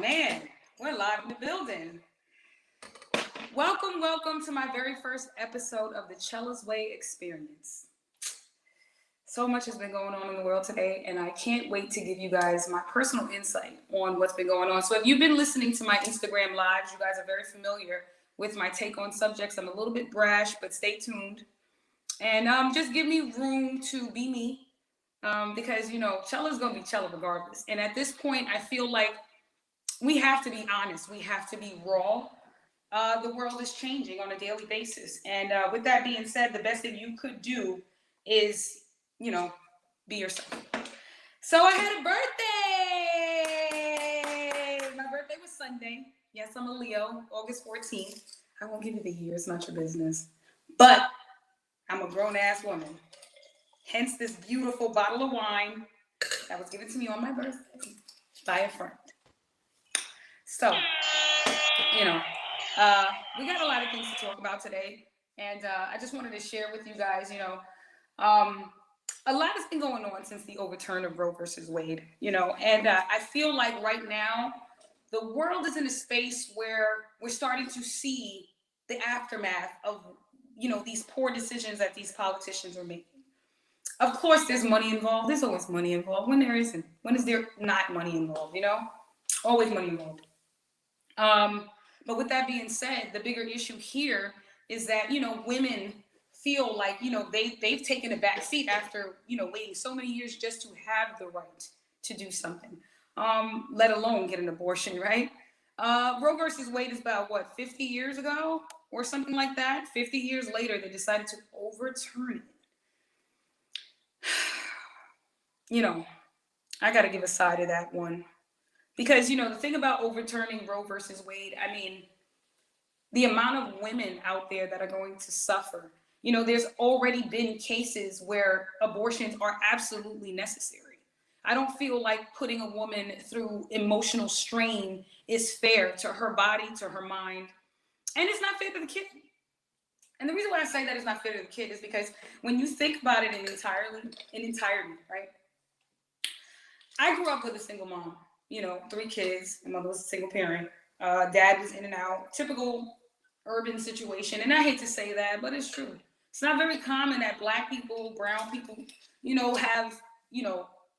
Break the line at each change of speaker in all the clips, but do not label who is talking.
man, we're live in the building. Welcome to my very first episode of the CHELA'S experience. So much has been going on in the world today, and I can't wait to give you guys my personal insight on what's been going on. So if you've been listening to my Instagram lives, you guys are very familiar with my take on subjects. I'm a little bit brash, but stay tuned. And just give me room to be me, because, CHELA's going to be CHELA regardless. And at this point, I feel like we have to be honest. We have to be raw. The world is changing on a daily basis. And with that being said, the best thing you could do is, be yourself. So I had a birthday. My birthday was Sunday. Yes, I'm a Leo, August 14th. I won't give you the year. It's not your business. But I'm a grown-ass woman. Hence this beautiful bottle of wine that was given to me on my birthday by a friend. So, we got a lot of things to talk about today. And I just wanted to share with you guys, a lot has been going on since the overturn of Roe versus Wade, and I feel like right now the world is in a space where we're starting to see the aftermath of, these poor decisions that these politicians are making. Of course, there's money involved. There's always money involved. When there isn't, when is there not money involved? Always money involved. But with that being said, the bigger issue here is that, women feel like, they've taken a back seat after, waiting so many years just to have the right to do something, let alone get an abortion, right? Roe versus Wade is about, 50 years ago or something like that? 50 years later, they decided to overturn it. I got to give a side of that one. Because, the thing about overturning Roe versus Wade, I mean, the amount of women out there that are going to suffer, there's already been cases where abortions are absolutely necessary. I don't feel like putting a woman through emotional strain is fair to her body, to her mind, and it's not fair to the kid. And the reason why I say that it's not fair to the kid is because when you think about it in entirety, right? I grew up with a single mom. 3 kids. My mother was a single parent. Dad was in and out. Typical urban situation. And I hate to say that, but it's true. It's not very common that Black people, brown people, have,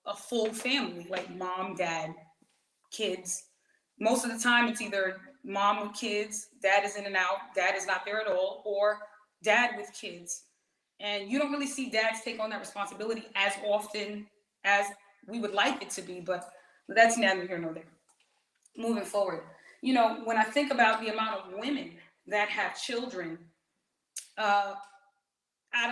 a full family, like mom, dad, kids. Most of the time, it's either mom with kids, dad is in and out, dad is not there at all, or dad with kids. And you don't really see dads take on that responsibility as often as we would like it to be, but that's neither here nor there. Moving forward, when I think about the amount of women that have children out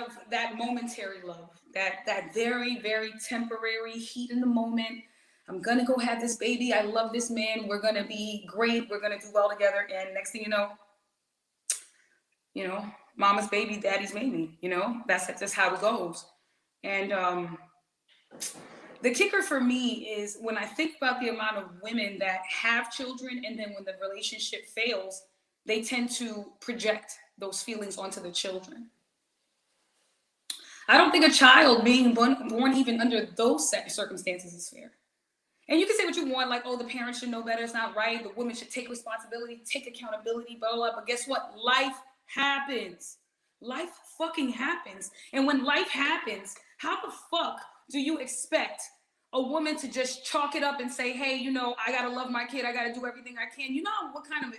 of that momentary love, that very, very temporary heat in the moment, I'm going to go have this baby. I love this man. We're going to be great. We're going to do well together. And next thing you know, mama's baby, daddy's baby, that's just how it goes. And, the kicker for me is when I think about the amount of women that have children, and then when the relationship fails, they tend to project those feelings onto the children. I don't think a child being born even under those circumstances is fair. And you can say what you want, like, oh, the parents should know better. It's not right. The woman should take responsibility, take accountability, blah, blah, blah. But guess what? Life happens. Life fucking happens. And when life happens, how the fuck do you expect a woman to just chalk it up and say, hey, I got to love my kid. I got to do everything I can. You know what kind of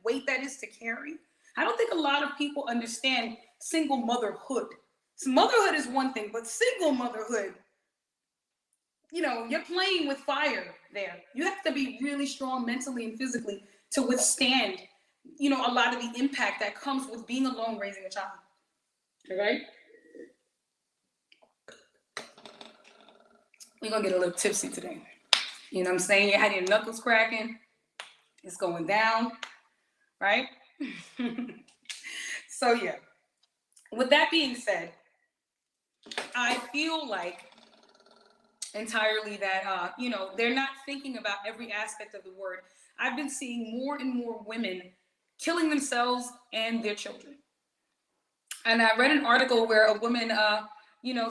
weight that is to carry? I don't think a lot of people understand single motherhood. So motherhood is one thing, but single motherhood, you're playing with fire there. You have to be really strong mentally and physically to withstand, a lot of the impact that comes with being alone raising a child. Okay? We're going to get a little tipsy today. You know what I'm saying? You had your knuckles cracking. It's going down, right? So, yeah. With that being said, I feel like entirely that, they're not thinking about every aspect of the word. I've been seeing more and more women killing themselves and their children. And I read an article where a woman,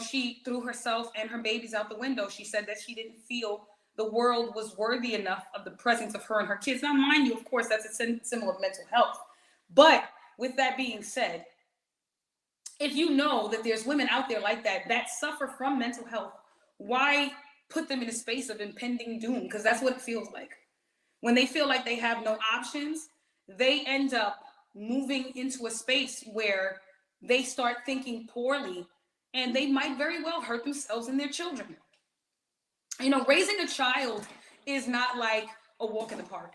she threw herself and her babies out the window. She said that she didn't feel the world was worthy enough of the presence of her and her kids. Now, mind you, of course, that's a symbol of mental health. But with that being said, if you know that there's women out there like that that suffer from mental health, why put them in a space of impending doom? Because that's what it feels like. When they feel like they have no options, they end up moving into a space where they start thinking poorly, and they might very well hurt themselves and their children. You know, raising a child is not like a walk in the park.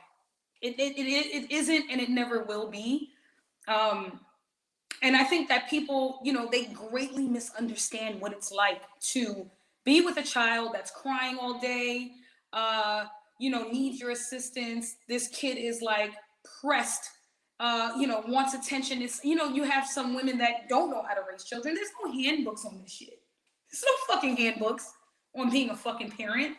It isn't, and it never will be. Um, and I think that people, you know, they greatly misunderstand what it's like to be with a child that's crying all day, uh, you know, needs your assistance. This kid is like pressed, you know, wants attention. It's, you know, you have some women that don't know how to raise children. There's no handbooks on this shit. There's no fucking handbooks on being a fucking parent.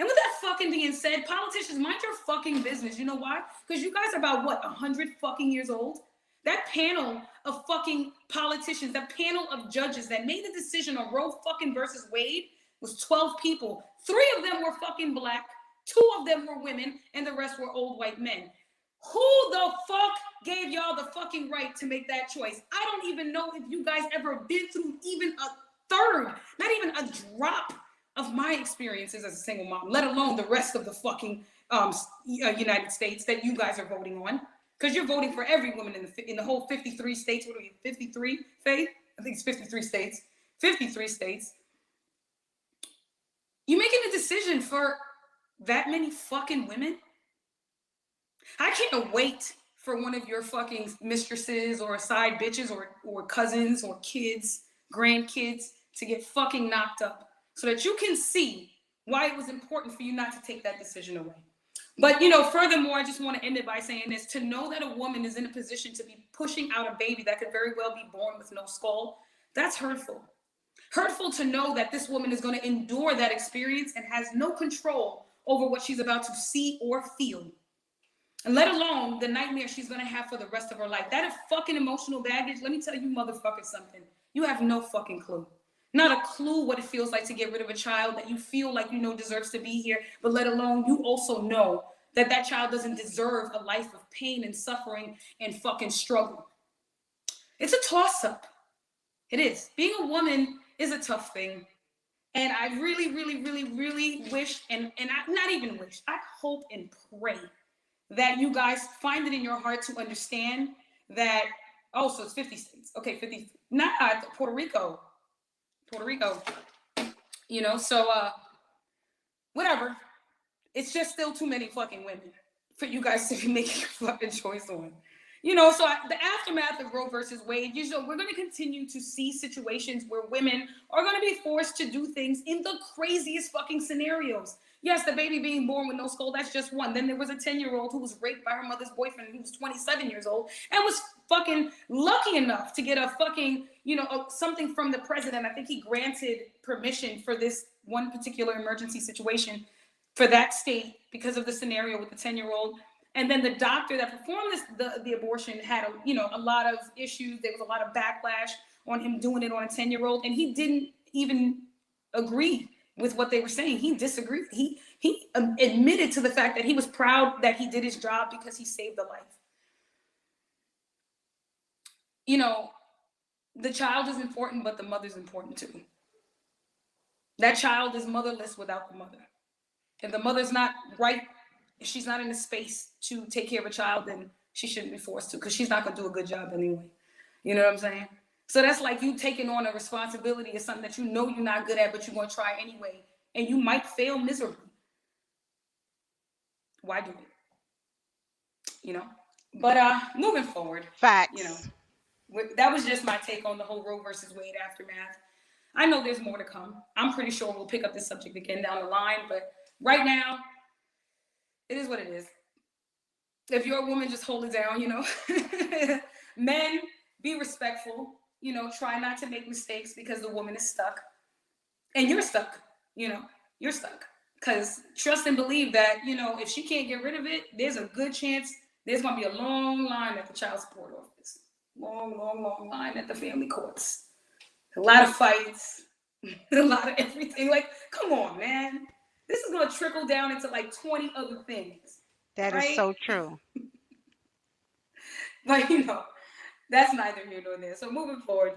And with that fucking being said, politicians, mind your fucking business. You know why? Because you guys are about what, 100 fucking years old? That panel of fucking politicians, that panel of judges that made the decision on Roe fucking versus Wade was 12 people. 3 of them were fucking black, 2 of them were women, and the rest were old white men. Who the fuck gave y'all the fucking right to make that choice? I don't even know if you guys ever been through even a third, not even a drop of my experiences as a single mom, let alone the rest of the fucking United States that you guys are voting on. Because you're voting for every woman in the whole 53 states. What are we, 53, Faith? I think it's 53 states. 53 states. You making a decision for that many fucking women? I can't wait for one of your fucking mistresses or side bitches or cousins or kids, grandkids to get fucking knocked up so that you can see why it was important for you not to take that decision away. But, you know, furthermore, I just want to end it by saying this. To know that a woman is in a position to be pushing out a baby that could very well be born with no skull, that's hurtful. Hurtful to know that this woman is going to endure that experience and has no control over what she's about to see or feel. And let alone the nightmare she's going to have for the rest of her life. That is fucking emotional baggage. Let me tell you motherfuckers something. You have no fucking clue. Not a clue what it feels like to get rid of a child that you feel like you know deserves to be here, but let alone you also know that that child doesn't deserve a life of pain and suffering and fucking struggle. It's a toss-up. It is. Being a woman is a tough thing. And I really, really, really, really wish, and I not even wish, I hope and pray that you guys find it in your heart to understand that, oh, so it's 50 states. Okay, 50, not Puerto Rico. You know, so whatever. It's just still too many fucking women for you guys to be making a fucking choice on. You know, so the aftermath of Roe versus Wade, you know, we're going to continue to see situations where women are going to be forced to do things in the craziest fucking scenarios. Yes, the baby being born with no skull, that's just one. Then there was a 10-year-old who was raped by her mother's boyfriend who was 27 years old and was fucking lucky enough to get a fucking, you know, something from the president. I think he granted permission for this one particular emergency situation for that state because of the scenario with the 10-year-old. And then the doctor that performed the abortion had a lot of issues. There was a lot of backlash on him doing it on a 10-year-old, and he didn't even agree with what they were saying. He disagreed. He admitted to the fact that he was proud that he did his job because he saved a life. You know, the child is important, but the mother's important too. That child is motherless without the mother. If the mother's not right, if she's not in a space to take care of a child, then she shouldn't be forced to, because she's not going to do a good job anyway. You know what I'm saying? So that's like you taking on a responsibility of something that you know you're not good at, but you're going to try anyway. And you might fail miserably. Why do it? You know? But moving forward.
Facts.
You know, that was just my take on the whole Roe versus Wade aftermath. I know there's more to come. I'm pretty sure we'll pick up this subject again down the line. But right now, it is what it is. If you're a woman, just hold it down, you know. Men, be respectful. You know, try not to make mistakes because the woman is stuck. And you're stuck, you know. You're stuck. Because trust and believe that, you know, if she can't get rid of it, there's a good chance there's going to be a long line at the child support office. Long line at the family courts. A lot of fights. A lot of everything. Like, come on, man. This is gonna trickle down into like 20 other things,
That is
right?
so true.
But that's neither here nor there. So moving forward,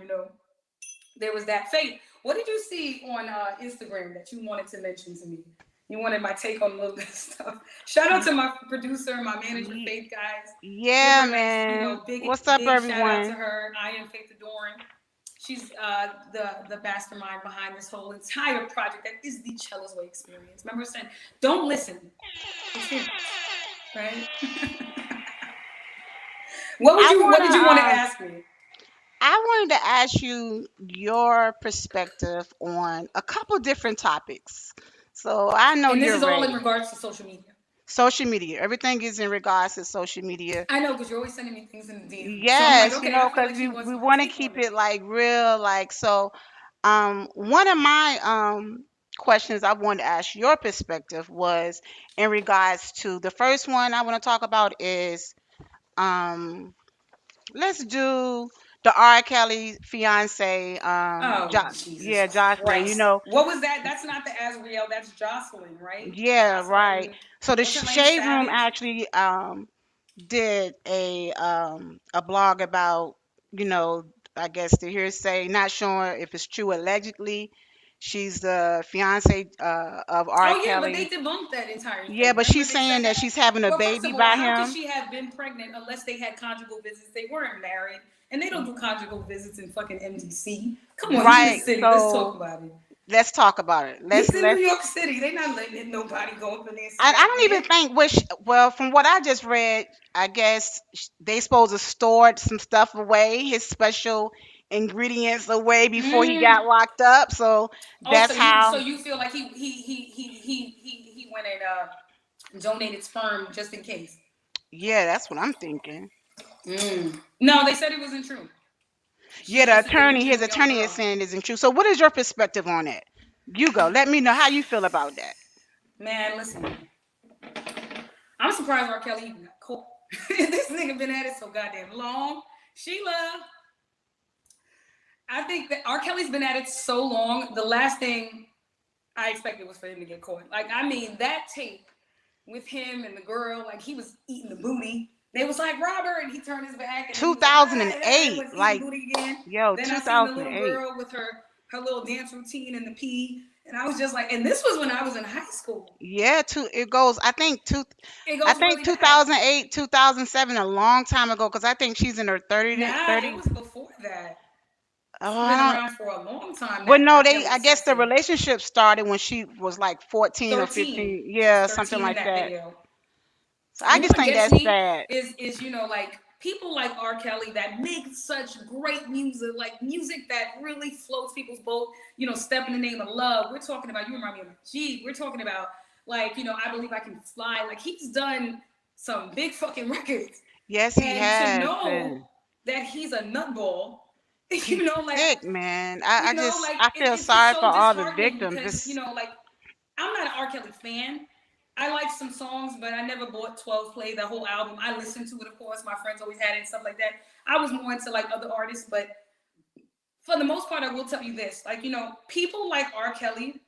there was that. Faith, what did you see on Instagram that you wanted to mention to me? You wanted my take on a little bit of stuff. Shout out
Y-
to my producer, my manager,
y-
Faith, guys. Give
Yeah,
her a nice,
man.
big
What's up,
big shout out to
everyone?
her. I am Faith Adoring. She's the mastermind behind this whole entire project that is the Chella's Way experience. Remember, saying, don't listen, experience, right?
I
What
wanna
did you want to ask me?
I wanted to ask you your perspective on a couple different topics. So I know
And this
you're
is all in
ready.
regards to social media.
Social media. Everything is in regards to social media.
I know because you're always sending me things in the DM. So I'm like,
Yes,
okay, I feel
because
like she wants
we
my
want to
take on
keep
it.
it like real, like so. One of my questions I wanted to ask your perspective was in regards to the first one I want to talk about is um let's do the R. Kelly fiance,
Oh, Jesus
yeah, Jocelyn.
Christ. What was that? That's not the Azriel. That's Jocelyn, right?
Yeah, right.
Jocelyn.
So the
What's her name?
Shade Room
Savage?
actually did a blog about, you know, I guess the hearsay, not sure if it's true, allegedly. She's the fiance of R.
Oh, yeah, but they
Kelly.
debunked that entire
Yeah,
thing.
but
Remember
she's
they said
saying that
that?
she's having a
Well, first
baby
of all,
by
how could
him.
she have been pregnant unless they had conjugal visits? They weren't married. And they don't do conjugal visits in fucking MDC. Come on, he's in the
Right.
city. Let's talk
So
about it.
let's talk about it.
He's in New
Let's
York City. They not letting nobody go up in there and see
I
that
don't even
man.
think which. Well, from what I just read, I guess they supposed to stored some stuff away, his special ingredients away before he got
Mm.
locked up. So
Oh, so
that's
you
how.
so you feel like he went and donated sperm just in case.
Yeah, that's what I'm thinking.
No, they said it wasn't true.
Yeah,
She's
the
just a
attorney, his
delusional young
attorney is
girl.
saying isn't true. So what is your perspective on it? You go. Let me know how you feel about that.
Man, listen, I'm surprised R. Kelly even got caught. This nigga been at it so goddamn long. Sheila, I think that R. Kelly's been at it so long. The last thing I expected was for him to get caught. Like, I mean, that tape with him and the girl, like he was eating the booty. They was like Robert, and he turned his back, and then he was like, ah, and
2008,
was eating
like
booty again.
yo,
Then I seen the little
2008.
girl with her little dance routine in the pee, and I was just like, and this was when I was in high school.
Yeah, it goes.
It
I
goes
think
really back.
2008, 2007, a long time ago. Because I think she's in her 30,
Nah, it
30.
was before that.
Oh,
She's been around for a long time.
well,
That
no,
R.
they.
Kelly
I
is
guess the
sexy.
relationship started when she was like 14 or
13.
15.
She was
Yeah, something
13 in
like
that
that.
video.
So I
You know
just
what
think
gets
that's
me
sad.
is like people like R. Kelly that make such great music, like music that really floats people's boat. Step in the Name of Love. We're talking about, you remind me of G. We're talking about like, I Believe I Can Fly. Like he's done some big fucking records,
Yes, he
and to
has.
know that he's a nutball,
He's
like
sick, man. I just
like
I feel
it's
sorry for
so
all the
disheartening
victims.
because like I'm not an R. Kelly fan. I like some songs, but I never bought 12 Play, the whole album. I listened to it, of course. My friends always had it and stuff like that. I was more into like other artists, but for the most part, I will tell you this. Like, people like R. Kelly,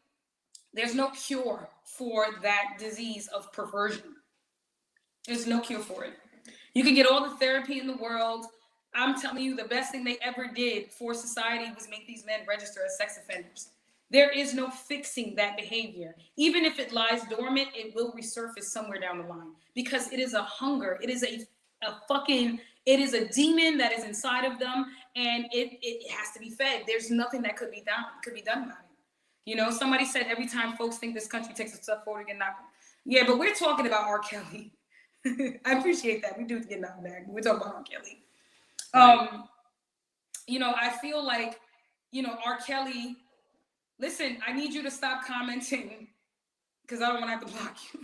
there's no cure for that disease of perversion. There's no cure for it. You can get all the therapy in the world. I'm telling you, the best thing they ever did for society was make these men register as sex offenders. There is no fixing that behavior. Even if it lies dormant, it will resurface somewhere down the line because it is a hunger. It is a fucking, it is a demon that is inside of them, and it has to be fed. There's nothing that could be done about it. Somebody said every time folks think this country takes a step forward, again, not. Yeah, but we're talking about R. Kelly. I appreciate that. We do get knocked back. We're talking about R. Kelly.
Right.
Um, I feel like, R. Kelly, listen, I need you to stop commenting because I don't want to have to block you.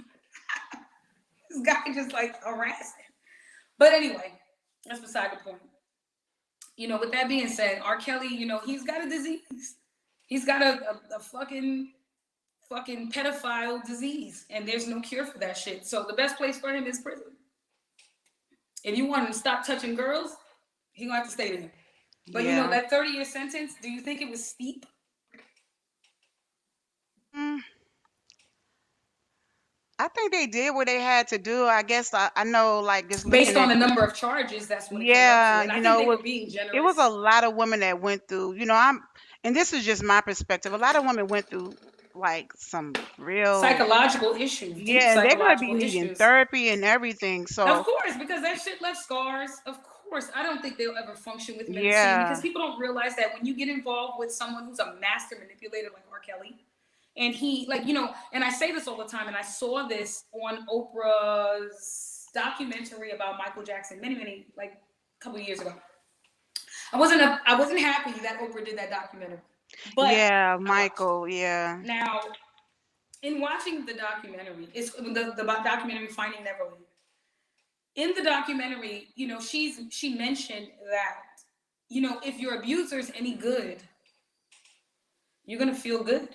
This guy just like harassing. But anyway, that's beside the point. With that being said, R. Kelly, he's got a disease. He's got a fucking pedophile disease, and there's no cure for that shit. So the best place for him is prison. If you want him to stop touching girls, he gonna have to stay there. But
Yeah.
that 30-year sentence, do you think it was steep?
Mm, I think they did what they had to do. I guess I know, like, just
Based
looking
on
at
the
the,
number of charges, that's what it came up to.
yeah,
And I think they were being
it was a
generous.
lot of women that went through, and this is just my perspective. A lot of women went through like some real,
Psychological issues, deep
yeah, and they're gonna be
psychological
needing
issues.
therapy and everything.
Of
So,
course, because that shit left scars. Of course, I don't think they'll ever function within the scene because
yeah,
people don't realize that when you get involved with someone who's a master manipulator like R. Kelly, and he, like, and I say this all the time, and I saw this on Oprah's documentary about Michael Jackson many, like, a couple of years ago. I wasn't happy that Oprah did that documentary, but
yeah,
I watched it.
Michael, yeah,
Now, in watching the documentary, it's the documentary Finding Neverland. In the documentary, she mentioned that, if your abuser's any good, you're gonna feel good.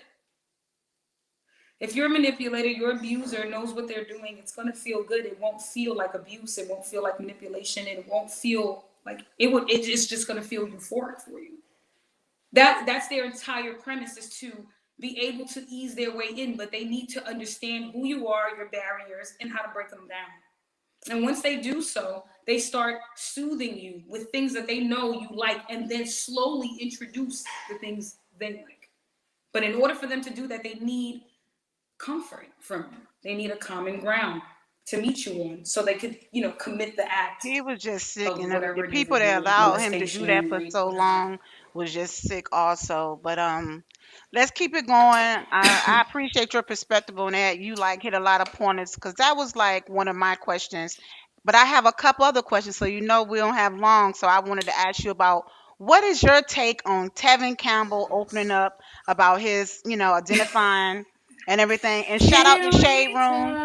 If your manipulator, your abuser knows what they're doing, it's gonna feel good. It won't feel like abuse. It won't feel like manipulation. It won't feel like it would. It's just gonna feel euphoric for you. That's their entire premise, is to be able to ease their way in, but they need to understand who you are, your barriers, and how to break them down. And once they do so, they start soothing you with things that they know you like, and then slowly introduce the things they like. But in order for them to do that, they need comfort from you. They need a common ground to meet you on, so they could, commit the act
he was just sick,
of
and the
whatever it is
people
they
that
do,
allowed him to do that
molestation,
for
rape,
so
whatever.
long was just sick also. But let's keep it going. I appreciate your perspective on that. You like hit a lot of pointers because that was like one of my questions. But I have a couple other questions, so we don't have long. So I wanted to ask you about what is your take on Tevin Campbell opening up about his, identifying and everything. And shout out to
Here
Shade
we
Room.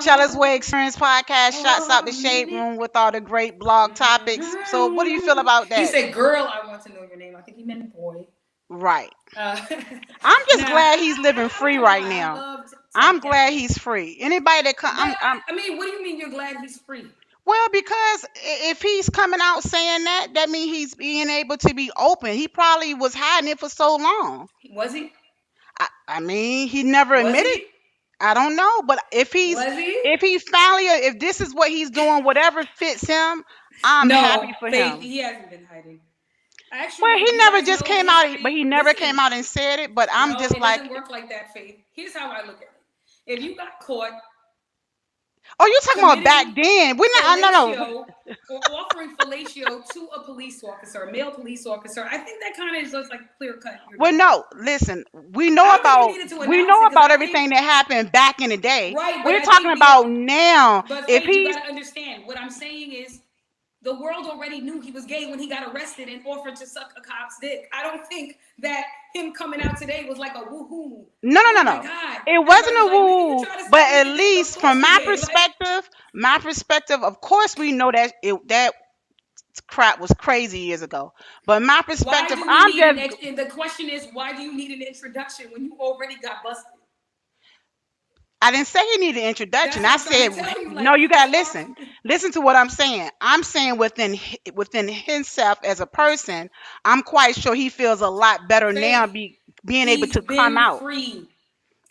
CHELA'S
come.
Way Experience podcast. Shouts out
Oh,
to
a
Shade
minute.
Room with all the great blog topics. So, what do you feel about
He
that?
said, "Girl, I want to know your name." I think he meant boy.
Right.
Uh,
I'm just
now, I,
glad he's living
I, I'm
free
not gonna
right
lie. I
now.
loved
I'm
Tevin
glad
Campbell,
he's free. Anybody that come,
but I mean, what do you mean you're glad he's free?
well, because if he's coming out saying that, that means he's being able to be open. He probably was hiding it for so long.
Was he?
I mean, he never
Was
admitted.
he?
I don't know, but
Was he?
if he finally, if this is what he's doing, whatever fits him, I'm happy
No,
for
Faith.
him.
He hasn't been hiding.
Well,
Actually,
he
you
never
guys
just
know the
came out, but
history.
he never came
Listen,
out and said it. But I'm
no,
just
it
like,
doesn't work like that, Faith. Here's how I look at it. If you got caught
oh, you talking about back
committing
then? We're not. No, no.
fellatio or offering fellatio to a police officer, a male police officer, I think that kind of is just like clear cut. You're
Well,
guilty.
no. Listen,
I don't think you needed to
we
announce
know
it because
about
I think
everything that happened back in the day.
right, but
We're
I
talking
think
about now.
but
If
Faith, you
he's
got to understand what I'm saying is the world already knew he was gay when he got arrested and offered to suck a cop's dick. I don't think that him coming out today was like a woohoo.
no, no,
Oh
no,
my
no.
God.
It
Everybody
wasn't
was
a
like, nigga, you
woo,
try to
but
suck
at
nigga dick. Of
least
course
from
you gay. Like,
my perspective, of course we know that that crap was crazy years ago. But my
why
perspective,
do you
I'm
need
just.
and the question is, why do you need an introduction when you already got busted?
I didn't say he needed an introduction.
That's what
I
I'm trying
said,
to tell you.
no,
Like,
you
as
gotta
far
listen. Listen to what I'm saying. I'm saying within himself as a person, I'm quite sure he feels a lot better now,
Faith,
being able
he's
to come
been
out.
free.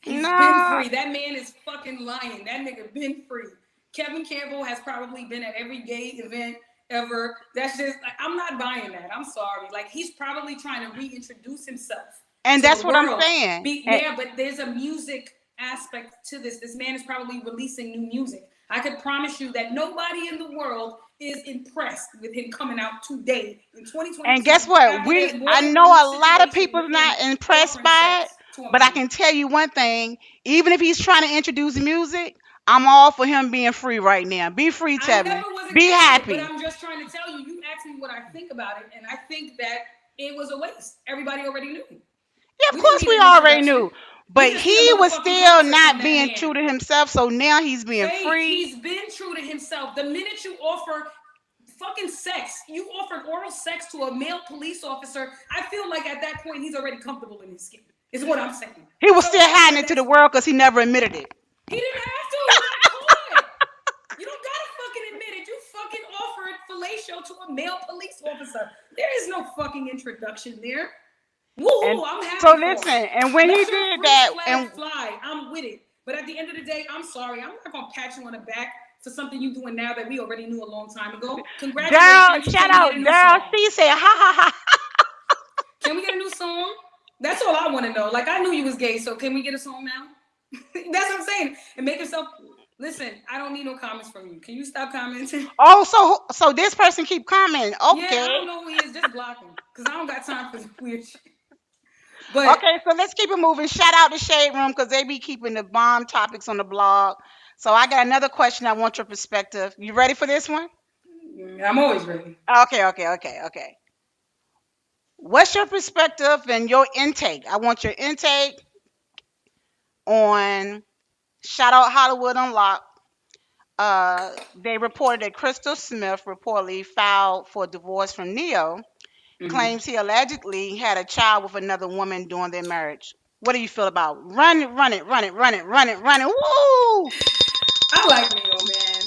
He's been
No,
free. That man is fucking lying. That nigga been free. Kevin Campbell has probably been at every gay event ever. That's just like, I'm not buying that. I'm sorry. Like, he's probably trying to reintroduce himself
and
to the
that's what I'm
world.
saying.
Yeah, but there's a music aspect to this. This man is probably releasing new music. I could promise you that nobody in the world is impressed with him coming out today in
And
2022
guess what?
after there's more
I
than
know
one
a lot of
situation
people's
with him
not impressed
offering
by it,
sex to a
but I
man.
can tell you one thing. Even if he's trying to introduce music, I'm all for him being free right now. Be free,
I
Tevin.
never was
Be
against it, but
happy.
I'm just trying to tell you. You asked me what I think about it, and I think that it was a waste. Everybody already knew.
Yeah, of
We didn't
course
need
we
an
already
introduction.
knew.
We
But
just need a
he was
motherfucking
still
concert from
not
that
being
man.
true to himself. So now he's being
Faith,
free.
he's been true to himself. The minute you offer fucking sex, you offered oral sex to a male police officer, I feel like at that point he's already comfortable in his skin, is what I'm saying.
He was
So
still
that's
hiding
my
it to the
next.
world because he never admitted it.
He didn't have to. He got caught. You don't gotta fucking admit it. You fucking offered fellatio to a male police officer. There is no fucking introduction there.
And
Woohoo! I'm
so
happy for
listen,
him.
and when he
Let your
did
freak
that,
flag
and
fly. I'm with it. But at the end of the day, I'm sorry. I'm not gonna pat you on the back for something you're doing now that we already knew a long time ago.
Daryl,
Congratulations.
shout
Can we get
out
a new
Daryl
song?
C said, ha ha ha.
Can we get a new song? That's all I want to know. Like I knew you was gay, so can we get a song now? That's what I'm saying. And make yourself listen. I don't need no comments from you. Can you stop commenting?
Oh, so this person keep commenting.
Yeah, I
Okay.
don't know who he is. Just block him, cause I don't got time for this weird shit. But
Okay, so let's keep it moving. Shout out to Shade Room because they be keeping the bomb topics on the blog. So I got another question. I want your perspective. You ready for this one?
I'm always ready.
Okay. What's your perspective and your intake? I want your intake on Shout Out Hollywood Unlocked. They reported that Crystal Smith reportedly filed for divorce from Neo,
Mhm.
claims he allegedly had a child with another woman during their marriage. What do you feel about run it, run it, run it, run it, run it, run it? Woo!
I like Neo, man.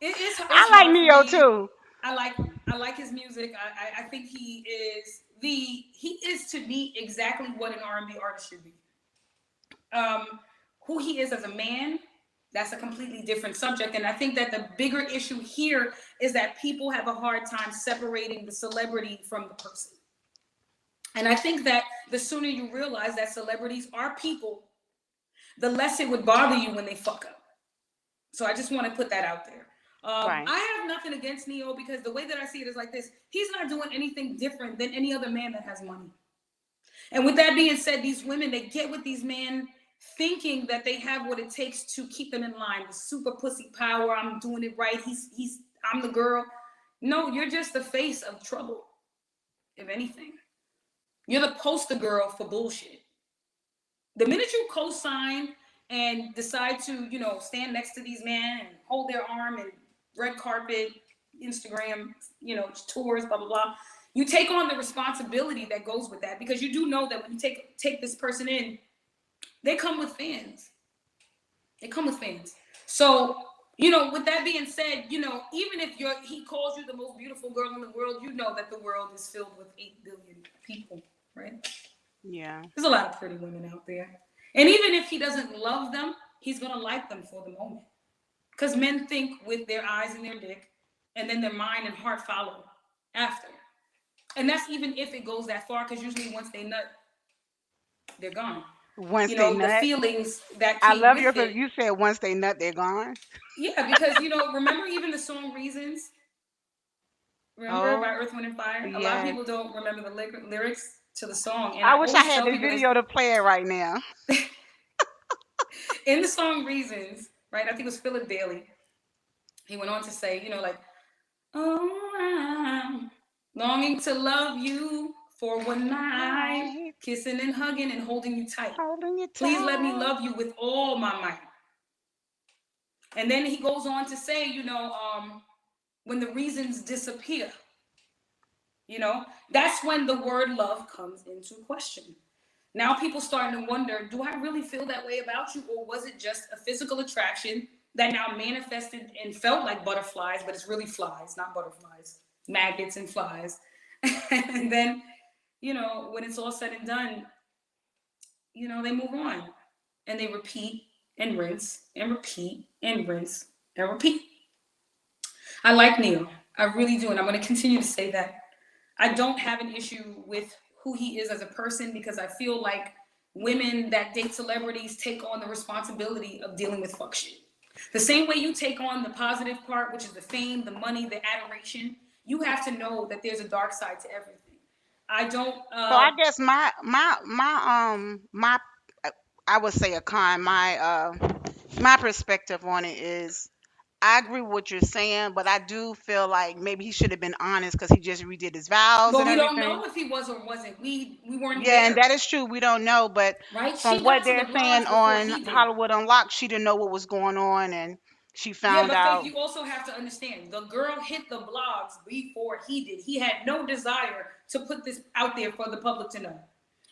It's
I like
hard for
Neo
me.
too.
I like him. I like his music. I think he is to me exactly what an R&B artist should be. Um, who he is as a man, that's a completely different subject. And I think that the bigger issue here is that people have a hard time separating the celebrity from the person. And I think that the sooner you realize that celebrities are people, the less it would bother you when they fuck up. So I just want to put that out there.
Right.
I have nothing against Neo because the way that I see it is like this: he's not doing anything different than any other man that has money. And with that being said, these women they get with these men thinking that they have what it takes to keep them in line. The super pussy power. I'm doing it right. He's I'm the girl. No, you're just the face of trouble. If anything, you're the poster girl for bullshit. The minute you co-sign and decide to, stand next to these men and hold their arm and red carpet, Instagram, tours, blah blah blah, you take on the responsibility that goes with that because you do know that when you take this person in, they come with fans. They come with fans. So, with that being said, even if he calls you the most beautiful girl in the world, you know that the world is filled with 8 billion people, right?
Yeah.
There's a lot of pretty women out there. And even if he doesn't love them, he's going to like them for the moment. Because men think with their eyes and their dick, and then their mind and heart follow after. And that's even if it goes that far, because usually once they nut, they're gone.
Once they
The
nut.
feelings that
I
came
love
with it.
you said once they nut, they're gone.
Yeah, because, remember even the song Reasons? Remember by
Oh,
Earth, Wind, and Fire? A lot of
yes.
people don't remember the lyrics to the song. And
I
I
wish I
always
had
tell
the
people this
video to play it right now.
in the song Reasons, right? I think it was Philip Bailey. He went on to say, like, oh, I'm longing to love you for one night,
Right.
kissing and hugging and holding you tight.
Holding you
Please let me
tight.
love you with all my might. And then he goes on to say, when the reasons disappear, that's when the word love comes into question. Now people starting to wonder, do I really feel that way about you? Or was it just a physical attraction that now manifested and felt like butterflies, but it's really flies, not butterflies, maggots and flies. And then, when it's all said and done, they move on and they repeat and rinse and repeat and rinse and repeat. I like Neil. I really do. And I'm going to continue to say that. I don't have an issue with who he is as a person because I feel like women that date celebrities take on the responsibility of dealing with fuck shit. The same way you take on the positive part, which is the fame, the money, the adoration, you have to know that there's a dark side to everything. I don't.
So I guess my I would say a con my perspective on it is I agree with what you're saying, but I do feel like maybe he should have been honest because he just redid his vows
But
and
we don't
everything.
know if he was or wasn't. We weren't
Yeah, and
there,
that is true. We don't know, but
right?
from
She
what
got to the
they're saying
blogs before
on
he did.
Hollywood Unlocked, she didn't know what was going on, and she
Yeah,
found
but Faith,
out.
you also have to understand the girl hit the blogs before he did. He had no desire to put this out there for the public to know.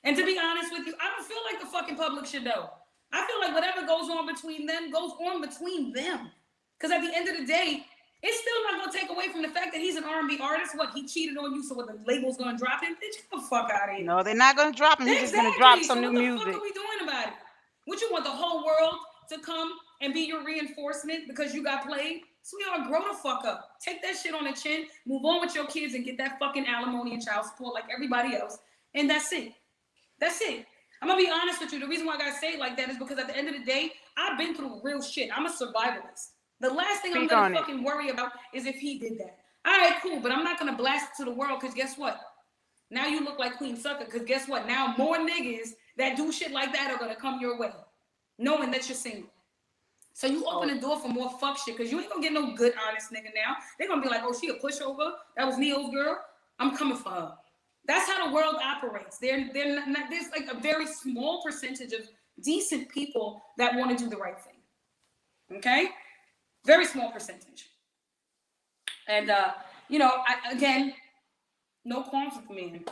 And to be honest with you, I don't feel like the fucking public should know. I feel like whatever goes on between them goes on between them. Because at the end of the day, it's still not gonna take away from the fact that he's an R&B artist. What, he cheated on you, so what, the label's gonna drop him? Bitch, get the fuck out of here.
No, they're not gonna drop him. He's just gonna drop
Exactly.
some
So
new
what the fuck
music.
are we doing about it? What, you want the whole world to come and be your reinforcement because you got played. Sweetheart, grow the fuck up. Take that shit on the chin, move on with your kids, and get that fucking alimony and child support like everybody else. And that's it. That's it. I'm gonna be honest with you. The reason why I gotta say it like that is because at the end of the day, I've been through real shit. I'm a survivalist. The last thing I'm
Speak
gonna
on it.
fucking worry about is if he did that. All right, cool, but I'm not gonna blast it to the world because guess what? Now you look like Queen Sucker because guess what? Now more niggas that do shit like that are gonna come your way, knowing that you're single. So you open
Oh,
the door for more fuck shit because you ain't gonna get no good honest nigga now. They're gonna be like, oh, she a pushover. That was Neo's girl. I'm coming for her. That's how the world operates. They're not, there's like a very small percentage of decent people that want to do the right thing. Okay, very small percentage. And again, no qualms with the man,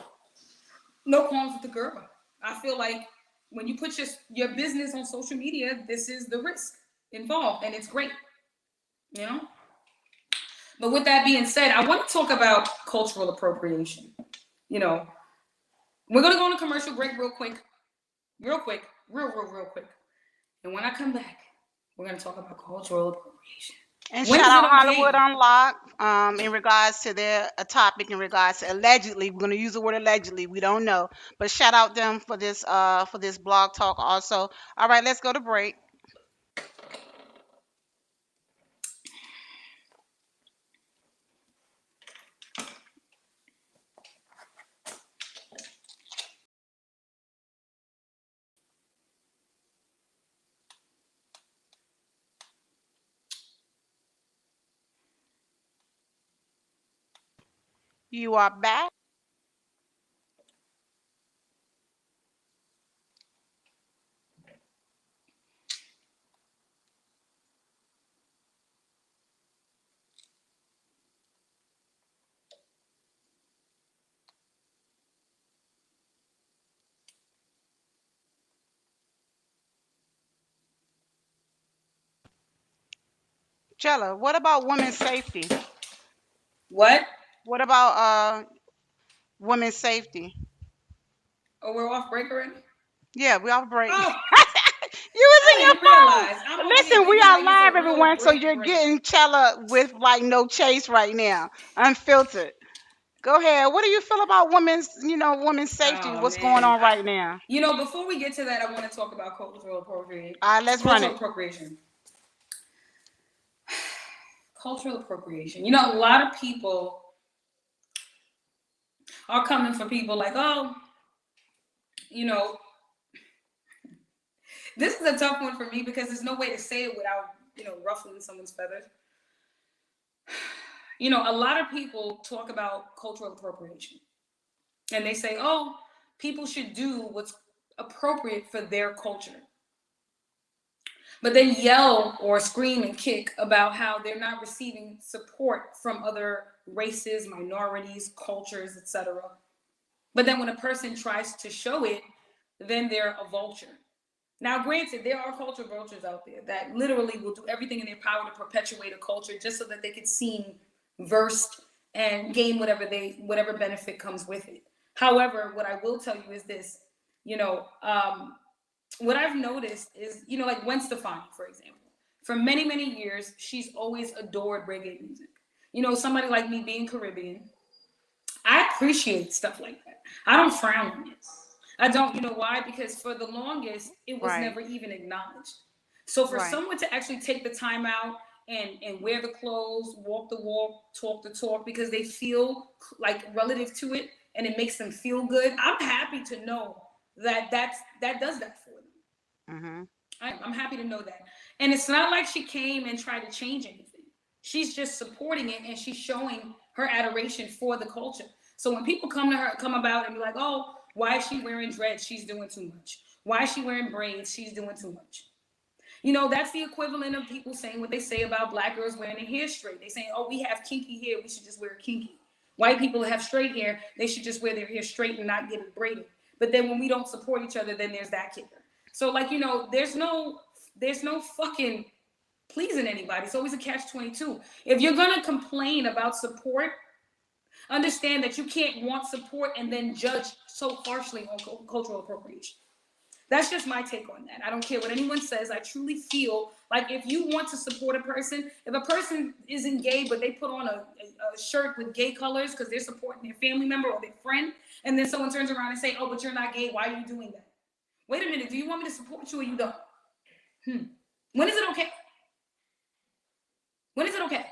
no qualms with the girl. I feel like when you put your business on social media, this is the risk involved, and it's great, you know. But with that being said, I want to talk about cultural appropriation. You know, we're gonna go on a commercial break real quick, real quick. And when I come back, we're gonna talk about cultural appropriation.
and
When
shout
is it
out Hollywood
okay?
Unlocked in regards to their a topic in regards to allegedly. We're gonna use the word allegedly. We don't know, but shout out them for this blog talk also. All right, let's go to break. You are back. Chella, what about women's safety?
What?
What about women's safety?
Oh, we're off break already?
Yeah, we off break.
Oh,
You was
I
in
didn't
your
even realize. I'm
phone.
over here
Listen, we
thinking
are
like it's
live,
a real
everyone. So
break
you're
break.
getting Chella with like no chase right now, unfiltered. Go ahead. What do you feel about women's safety?
Oh
What's going
man.
on right now?
Before we get to that, I want to talk about
All right, let's run
cultural
it.
appropriation. Cultural appropriation. You know, a lot of people are coming for people like, oh, you know, this is a tough one for me because there's no way to say it without, ruffling someone's feathers. A lot of people talk about cultural appropriation and they say, oh, people should do what's appropriate for their culture, but then yell or scream and kick about how they're not receiving support from other races, minorities, cultures, etc. But then when a person tries to show it, then they're a vulture. Now, granted, there are culture vultures out there that literally will do everything in their power to perpetuate a culture just so that they can seem versed and gain whatever benefit comes with it. However, what I will tell you is this, you know, what I've noticed is, like Gwen Stefani, for example, for many, many years, she's always adored reggae music. Somebody like me being Caribbean, I appreciate stuff like that. I don't frown on it. I don't, you know why? Because for the longest, it was
Right,
never even acknowledged. So for
right.
someone to actually take the time out and wear the clothes, walk the walk, talk the talk, because they feel like relative to it and it makes them feel good, I'm happy to know that does that for them.
Mhm.
I'm happy to know that. And it's not like she came and tried to change anything. She's just supporting it and she's showing her adoration for the culture. So when people come about and be like, oh, why is she wearing dreads? She's doing too much. Why is she wearing braids? She's doing too much. That's the equivalent of people saying what they say about black girls wearing their hair straight. They saying, oh, we have kinky hair, we should just wear it kinky. White people have straight hair, they should just wear their hair straight and not get it braided. But then when we don't support each other, then there's that kicker. So there's no fucking pleasing anybody. It's always a catch-22. If you're gonna complain about support, understand that you can't want support and then judge so harshly on cultural appropriation. That's just my take on that. I don't care what anyone says. I truly feel like if you want to support a person, if a person isn't gay, but they put on a shirt with gay colors because they're supporting their family member or their friend, and then someone turns around and say, oh, but you're not gay, why are you doing that? Wait a minute, do you want me to support you or you don't? When is it okay? When is it okay?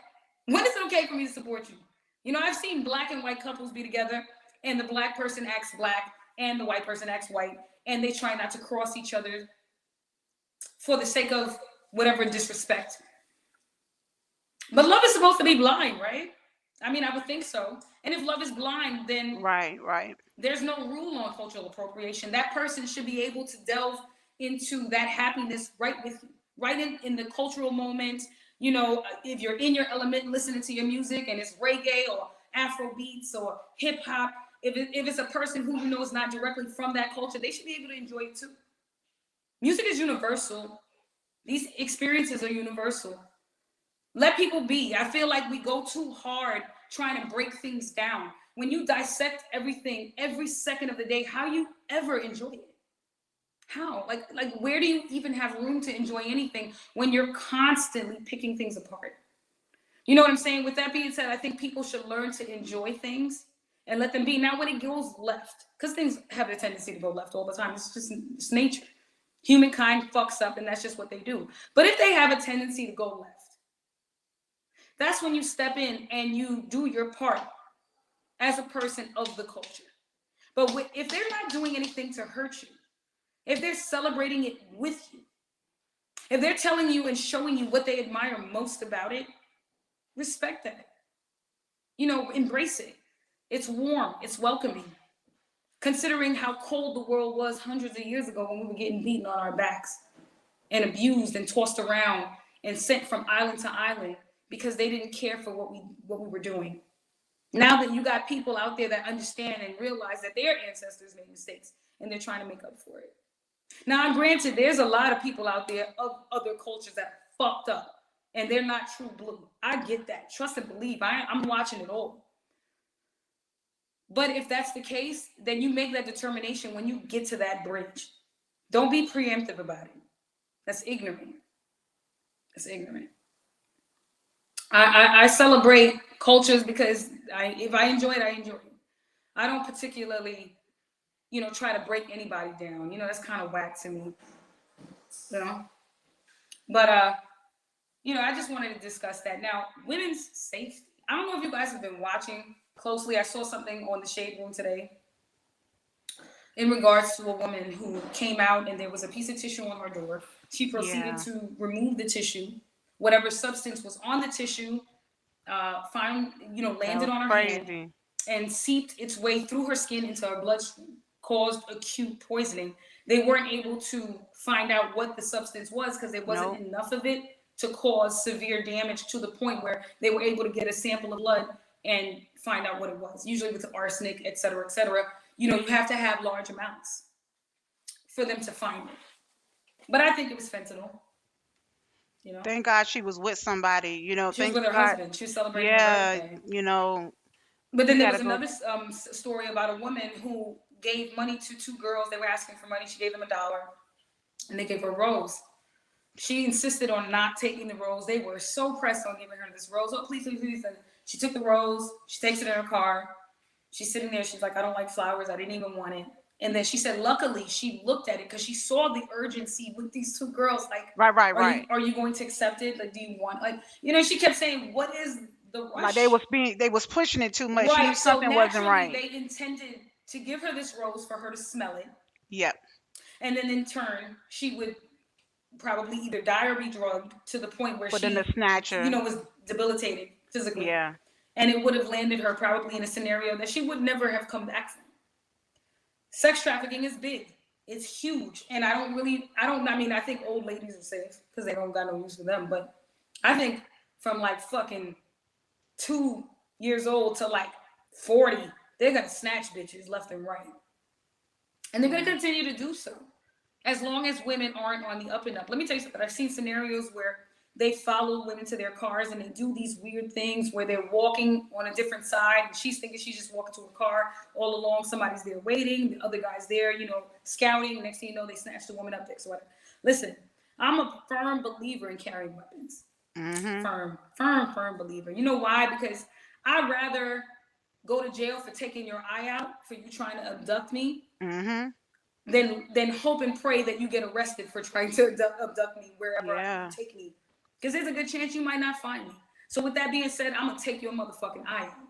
When is it okay for me to support you? You know, I've seen black and white couples be together, and the black person acts black, and the white person acts white, and they try not to cross each other for the sake of whatever disrespect. But love is supposed to be blind, right? I mean, I would think so. And if love is blind, then
Right.
there's no rule on cultural appropriation. That person should be able to delve into that happiness right with you, right in the cultural moment. You know, if you're in your element listening to your music and it's reggae or Afro beats or hip hop, if it's a person who you know is not directly from that culture, they should be able to enjoy it too. Music is universal. These experiences are universal. Let people be. I feel like we go too hard trying to break things down. When you dissect everything every second of the day, how you ever enjoy it? How? Like where do you even have room to enjoy anything when you're constantly picking things apart? You know what I'm saying? With that being said, I think people should learn to enjoy things and let them be. Now, when it goes left, because things have a tendency to go left all the time, it's nature. Humankind fucks up, and that's just what they do. But if they have a tendency to go left, that's when you step in and you do your part as a person of the culture. But if they're not doing anything to hurt you, if they're celebrating it with you, if they're telling you and showing you what they admire most about it, respect that. You know, embrace it. It's warm, it's welcoming. Considering how cold the world was hundreds of years ago when we were getting beaten on our backs and abused and tossed around and sent from island to island because they didn't care for what we were doing. Now that you got people out there that understand and realize that their ancestors made mistakes and they're trying to make up for it. Now, granted, there's a lot of people out there of other cultures that are fucked up and they're not true blue. I get that. Trust and believe. I'm watching it all. But if that's the case, then you make that determination when you get to that bridge. Don't be preemptive about it. That's ignorant. That's ignorant. I celebrate cultures because if I enjoy it, I enjoy it. I don't particularly, try to break anybody down. That's kind of whack to me. You know? But I just wanted to discuss that. Now, women's safety. I don't know if you guys have been watching closely. I saw something on the Shade Room today in regards to a woman who came out and there was a piece of tissue on her door. She proceeded to remove the tissue. Whatever substance was on the tissue, landed on her hand and seeped its way through her skin into her bloodstream, caused acute poisoning. They weren't able to find out what the substance was because there wasn't enough of it to cause severe damage to the point where they were able to get a sample of blood and find out what it was. Usually with arsenic, et cetera, you have to have large amounts for them to find it. But I think it was fentanyl.
Thank God she was with somebody.
She was
thank
with her
God.
husband. She was celebrating her birthday. But then there was another story about a woman who gave money to two girls. They were asking for money. She gave them $1, and they gave her a rose. She insisted on not taking the rose. They were so pressed on giving her this rose. Oh, please, please, please. And she took the rose. She takes it in her car. She's sitting there. She's like, I don't like flowers. I didn't even want it. And then she said, luckily, she looked at it because she saw the urgency with these two girls. Like,
right.
Are you going to accept it? Like, do you want, she kept saying, what is the rush?
Like they was pushing it too much.
Right.
She knew something wasn't right.
They intended to give her this rose for her to smell it.
Yep.
And then in turn, she would probably either die or be drugged to the point where
the snatcher,
was debilitated physically.
Yeah.
And it would have landed her probably in a scenario that she would never have come back from. Sex trafficking is big. It's huge. And I think old ladies are safe because they don't got no use for them. But I think from like fucking 2 years old to like 40, they're going to snatch bitches left and right. And they're going to continue to do so as long as women aren't on the up and up. Let me tell you something. I've seen scenarios where they follow women to their cars and they do these weird things where they're walking on a different side and she's thinking she's just walking to her car. All along, somebody's there waiting, the other guy's there, scouting. Next thing you know, they snatch the woman up there. So whatever. Listen, I'm a firm believer in carrying weapons.
Mhm.
Firm believer. You know why? Because I'd rather go to jail for taking your eye out, for you trying to abduct me,
Mhm.
than hope and pray that you get arrested for trying to abduct me wherever you
Yeah.
take me. Because there's a good chance you might not find me. So with that being said, I'm gonna take your motherfucking eye out.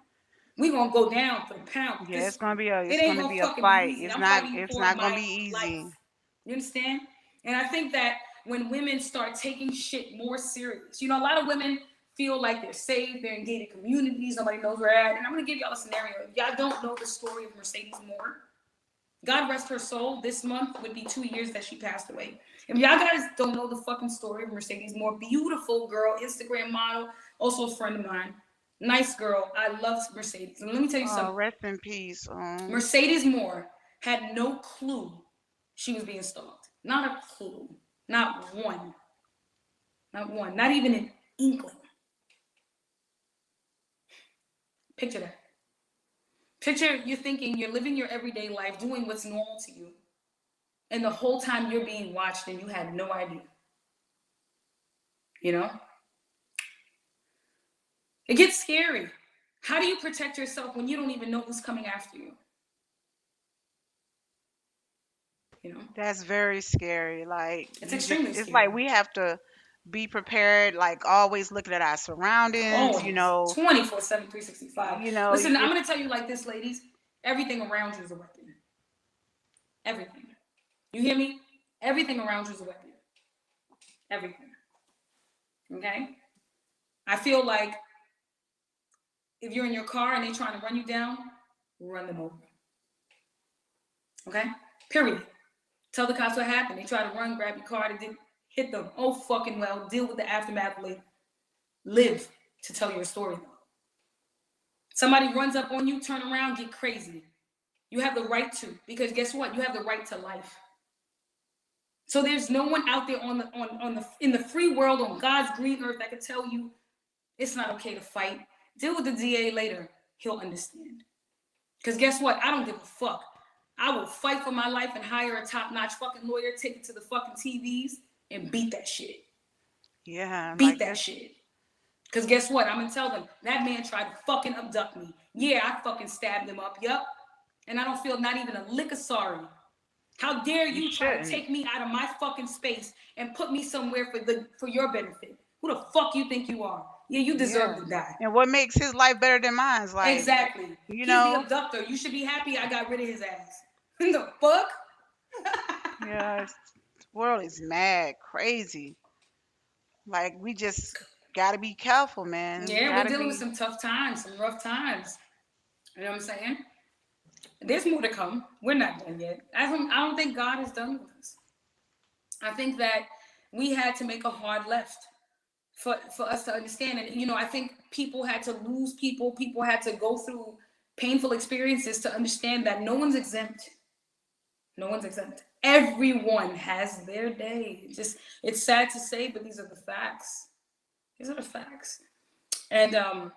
We gonna go down for the pound.
Yeah,
Because
it's gonna be a
it
it's
ain't
gonna
gonna
be a
fucking be
fight.
easy.
It's
I'm
not
fighting
it's
for
not gonna
my
be easy.
life. You understand? And I think that when women start taking shit more serious, a lot of women feel like they're safe, they're in gated communities, nobody knows where they're at. And I'm gonna give y'all a scenario. If y'all don't know the story of Mercedes Moore, God rest her soul, this month would be 2 years that she passed away. If y'all guys don't know the fucking story of Mercedes Moore, beautiful girl, Instagram model, also a friend of mine. Nice girl. I love Mercedes. And let me tell you
Oh,
something.
rest in peace.
Mercedes Moore had no clue she was being stalked. Not a clue. Not one. Not one. Not even an inkling. Picture that. Picture you're thinking you're living your everyday life, doing what's normal to you, and the whole time you're being watched and you had no idea. You know? It gets scary. How do you protect yourself when you don't even know who's coming after you? You know?
That's very scary. Like
It's
you just
extremely
it's
scary.
like we have to be prepared, like always looking at our surroundings,
Always. 24/7, 365.
you
Listen, I'm
just
going to tell you like this, ladies. Everything around you is a weapon. Everything. You hear me? Everything around you is a weapon. Everything. Okay? I feel like if you're in your car and they're trying to run you down, run them over. Okay? Period. Tell the cops what happened. They tried to run, grab your car, they didn't hit them. Oh, fucking well. Deal with the aftermath later. Live to tell your story, though. Somebody runs up on you, turn around, get crazy. You have the right to, because guess what? You have the right to life. So there's no one out there in the free world on God's green earth that can tell you it's not okay to fight. Deal with the DA later. He'll understand. Because guess what? I don't give a fuck. I will fight for my life and hire a top-notch fucking lawyer, take it to the fucking TVs, and beat that shit.
yeah,
Beat
like
that
that's
shit. Because guess what? I'm going to tell them, that man tried to fucking abduct me. Yeah, I fucking stabbed him up. Yup. And I don't feel not even a lick of sorry. How dare
you
you try to
shouldn't.
take me out of my fucking space and put me somewhere for your benefit? Who the fuck you think you are? Yeah, you deserve
Yeah.
to die.
And what makes his life better than mine's? Like,
Exactly.
you
He's the
know,
abductor. You should be happy I got rid of his ass. The fuck?
yeah, the world is mad, crazy. Like we just gotta be careful, man.
Yeah, we're
Gotta
dealing with
be.
some tough times, some rough times. You know what I'm saying? There's more to come. We're not done yet. I don't think God is done with us. I think that we had to make a hard left for us to understand. And I think people had to lose people. People had to go through painful experiences to understand that no one's exempt. No one's exempt. Everyone has their day. It's sad to say, but these are the facts. These are the facts. And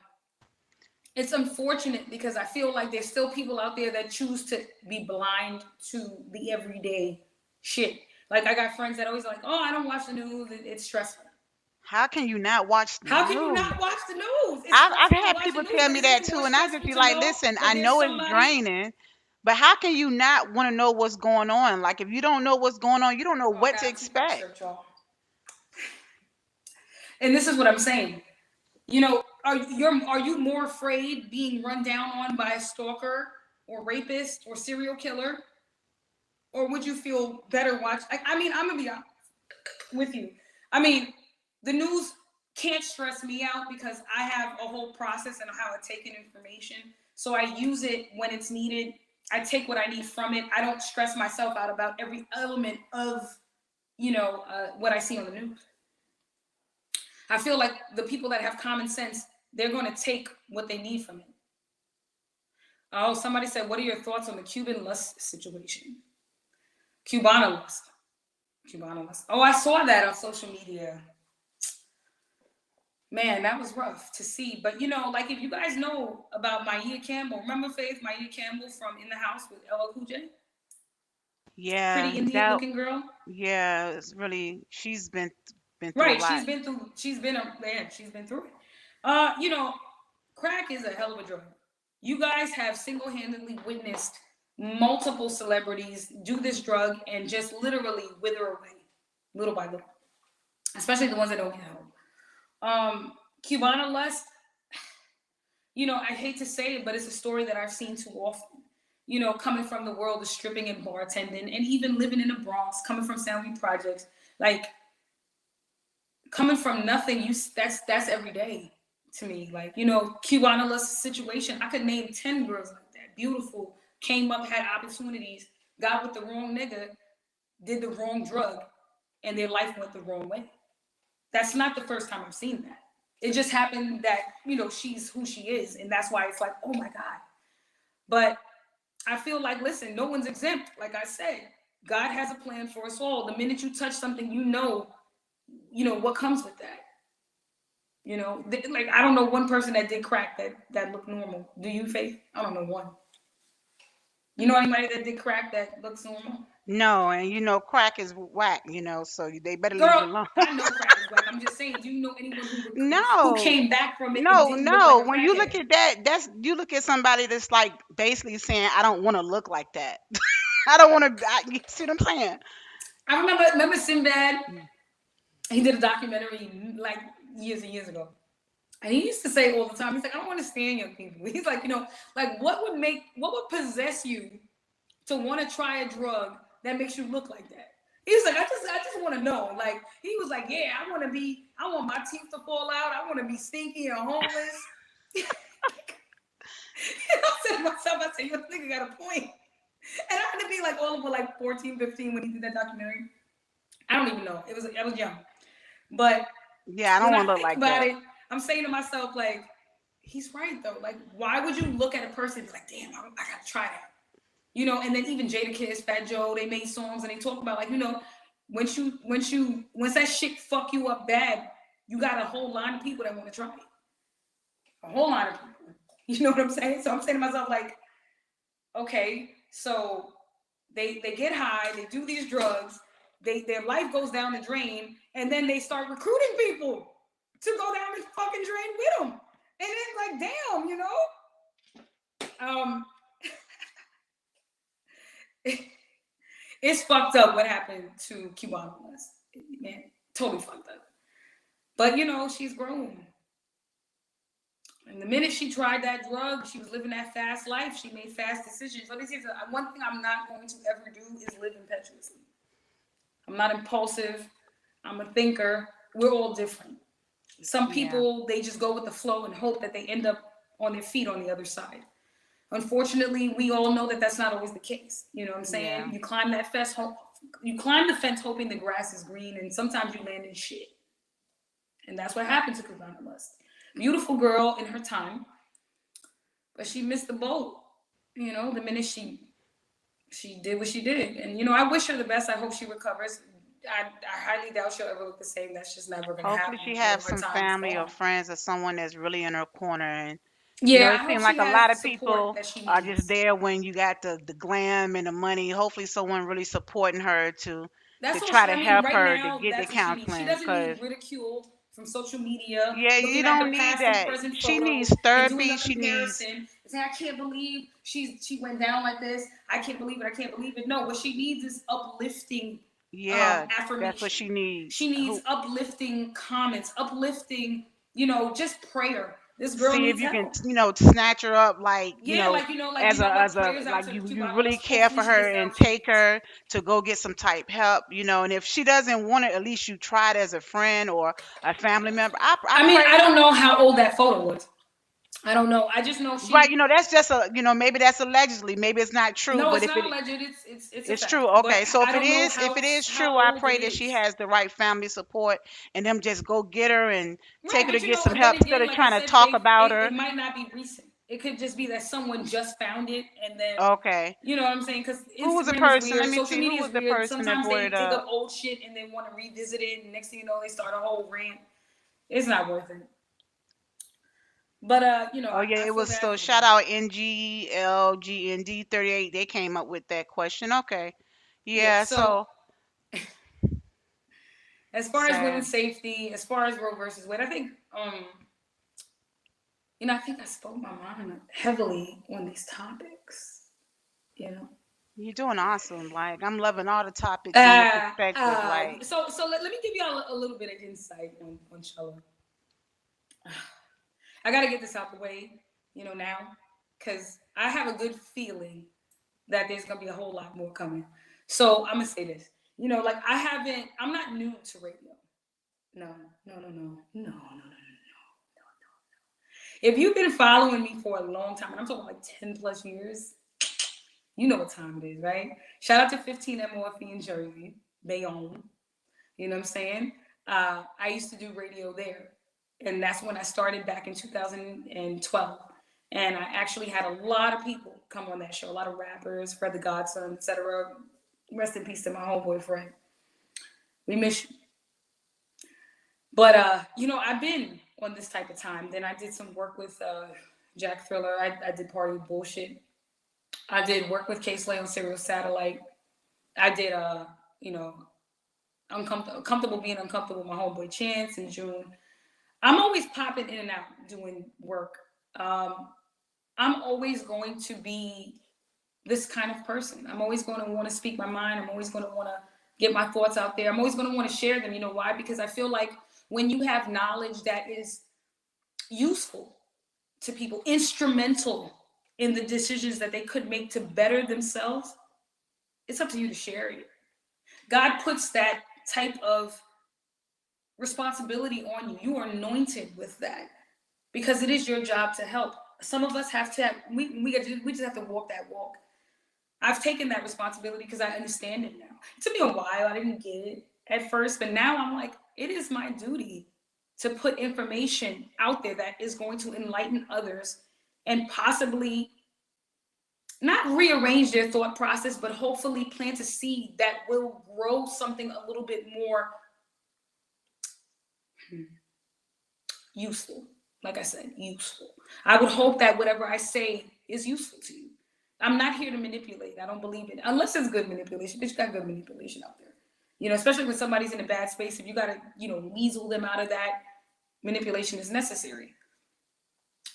it's unfortunate because I feel like there's still people out there that choose to be blind to the everyday shit. Like I got friends that always like, oh, I don't watch the news. It's stressful.
How can you not watch the
How can you
news?
not watch the news? It's
I've
stressful to
had
watch the
people
news,
tell
but
me
isn't
that
it more
too, and I just
stressful
be
to
like,
know
listen,
that
I
there's
know it's
somebody?
draining, but how can you not want to know what's going on? Like if you don't know what's going on, you don't know
Oh
what
God,
to
I'm too hot
expect.
shirt, y'all. And this is what I'm saying. Are you more afraid being run down on by a stalker or rapist or serial killer, or would you feel better watch? I mean, I'm gonna be honest with you. I mean, the news can't stress me out because I have a whole process and how I take in information. So I use it when it's needed. I take what I need from it. I don't stress myself out about every element of what I see on the news. I feel like the people that have common sense, they're going to take what they need from it. Oh, somebody said, what are your thoughts on the Cuban lust situation? Cubana lust. Cubana lust. Oh, I saw that on social media. Man, that was rough to see. But like if you guys know about Maya Campbell, remember Faith, Maya Campbell from In the House with LL Cool J?
Yeah,
Pretty Indian
that
looking girl.
yeah, it's really she's been through a
Right,
lot.
she's been through it. Crack is a hell of a drug. You guys have single-handedly witnessed multiple celebrities do this drug and just literally wither away, little by little. Especially the ones that don't get help. Cubana Lust, I hate to say it, but it's a story that I've seen too often. Coming from the world of stripping and bartending, and even living in the Bronx, coming from Soundview Projects, like coming from nothing. That's every day to me. Like Cubana Lust's situation, I could name 10 girls like that. Beautiful, came up, had opportunities, got with the wrong nigga, did the wrong drug, and their life went the wrong way. That's not the first time I've seen that. It just happened that she's who she is, and that's why it's like, oh my god. But I feel like, listen, no one's exempt. Like I said, God has a plan for us all. The minute you touch something, what comes with that. Like I don't know one person that did crack that looked normal. Do you, Faith? I don't know one. You know anybody that did crack that looks normal?
No, and crack is whack, so they better leave it
Girl,
alone.
I know crack is whack. I'm just saying, do you know anyone who
No,
came back from it and
no,
didn't look like
no.
a
When you look
crackhead?
at that, that's you look at somebody that's like basically saying, "I don't want to look like that. I don't want to." You see what I'm saying?
I remember Sinbad.
Mm.
He did a documentary like years and years ago. And he used to say all the time, he's like, I don't understand young people. He's like, like what would possess you to want to try a drug that makes you look like that? He was like, I just want to know. Like, he was like, yeah, I want my teeth to fall out. I want to be stinky and homeless. And I said to myself, I said, this nigga got a point. And I had to be like all over like 14, 15 when he did that documentary. I don't even know. I was young. But
Yeah, I don't
when I
want to look
think
like
about
that.
it, I'm saying to myself, like, he's right though. Like, why would you look at a person and be like, damn, I gotta try that? And then even Jada Kiss, Fat Joe, they made songs and they talk about like, once that shit fuck you up bad, you got a whole line of people that want to try it. A whole line of people. You know what I'm saying? So I'm saying to myself, like, okay, so they get high, they do these drugs, their life goes down the drain, and then they start recruiting people to go down the fucking drain with them. And it's like, damn, it's fucked up what happened to Cubana West. Man, totally fucked up. But she's grown. And the minute she tried that drug, she was living that fast life. She made fast decisions. So this is one thing I'm not going to ever do is live impetuously. I'm not impulsive. I'm a thinker. We're all different. Some
Yeah,
people, they just go with the flow and hope that they end up on their feet on the other side. Unfortunately, we all know that that's not always the case. You know what I'm
yeah,
saying? You climb the fence hoping the grass is green, and sometimes you land in shit. And that's what happened to Kavana Lust. Beautiful girl in her time, but she missed the boat. The minute she did what she did, and I wish her the best. I hope she recovers. I highly doubt she'll ever look the same. That's just never gonna
hopefully
happen.
she have
Her
some
time is
family or
gone.
friends or someone that's really in her corner. And
Yeah,
it
I hope
seems like
she
a
has
lot
the
of
support
people
that she
are just
needs.
there when you got the glam and the money. Hopefully someone really supporting her to
That's all
try
she.
to
I mean,
help
right
her to
now,
get the
that's what she needs. She
counseling.
doesn't need
Cause
ridicule from social media,
yeah, you
looking at the
don't need
past and
that.
present
She needs
photos and doing
therapy.
a
She needs
comparison. And saying, I can't believe she went down like this. I can't believe it. I can't believe it. No, what she needs is uplifting
yeah, that's what
affirmation.
she needs.
She needs
Who
uplifting comments, uplifting, just prayer. This girl
see if
needs
you can
help.
snatch her up like
Yeah, like
as a
prayers out
like
to the
you
Cuban
really
lust.
care
Hopefully
for
she gets
her
the
and
help she
take
needs.
her to go get some type help, and if she doesn't want it, at least you tried as a friend or a family member. I
I mean, I
pray.
don't know how old that photo was. I don't know. I just know
Right,
she.
that's just maybe that's allegedly, maybe it's not true,
No,
but
it's
if
not
it
alleged. It's a
it's true,
fact. But
okay. So
I don't know
if it is
how
true, I
old it
pray that she
is.
has the right family support and them just go get her and
Right,
take her to
but
get some
then
help instead
again,
of
like I
trying to
said,
talk
Faith,
about
it
her.
might not be recent. It could just be that someone just found it, and then
Okay.
you know what I'm saying? Because
Who was the
Instagram is
person? Let
weird,
me
social
see. Who
media is
was the
weird.
person that
Sometimes
brought
they
it
dig
up?
up old shit and they want to revisit it, and next thing you know, they start a whole rant. It's not worth it. But
Oh yeah,
I
it
feel
was
bad
so
for the
shout
guy.
out NGLGND 38. They came up with that question. Okay.
Yeah.
Yeah,
So
so
as far as
sad.
women's safety, as far as Roe versus Wade, I think I think I spoke my mind heavily on these topics. You know.
You're doing awesome. Like I'm loving all the topics and your perspective. Like
So let me give y'all a little bit of insight on Chella. I got to get this out the way, now, because I have a good feeling that there's gonna be a whole lot more coming. So I'm gonna say this. Like I'm not new to radio. No, no, no, no, no, no, no, no. If you've been following me for a long time, and I'm talking like 10 plus years, you know what time it is, right? Shout out to 15 MOFE in Jersey, Bayonne. You know what I'm saying? I used to do radio there, and that's when I started back in 2012. And I actually had a lot of people come on that show, a lot of rappers, Fred the Godson, etc. Rest in peace to my homeboy Fred. We miss you. But I've been on this type of time. Then I did some work with Jack Thriller. I did Party Bullshit. I did work with Case Lay on Serial Satellite. I did you know, comfortable being uncomfortable with my homeboy Chance in June. I'm always popping in and out doing work. Um, I'm always going to be this kind of person. I'm always going to want to speak my mind. I'm always going to want to get my thoughts out there. I'm always going to want to share them. You know why? Because I feel like when you have knowledge that is useful to people, instrumental in the decisions that they could make to better themselves, it's up to you to share it. God puts that type of responsibility on you. You are anointed with that because it is your job to help. Some of us have to have, we just have to walk that walk. I've taken that responsibility because I understand it now. It took me a while. I didn't get it at first, but now I'm like, it is my duty to put information out there that is going to enlighten others and possibly not rearrange their thought process, but hopefully plant a seed that will grow something a little bit more useful. Like I said, useful. I would hope that whatever I say is useful to you. I'm not here to manipulate. I don't believe it. Unless it's good manipulation. Bitch, you got good manipulation out there. Especially when somebody's in a bad space, if you gotta, weasel them out of that, manipulation is necessary.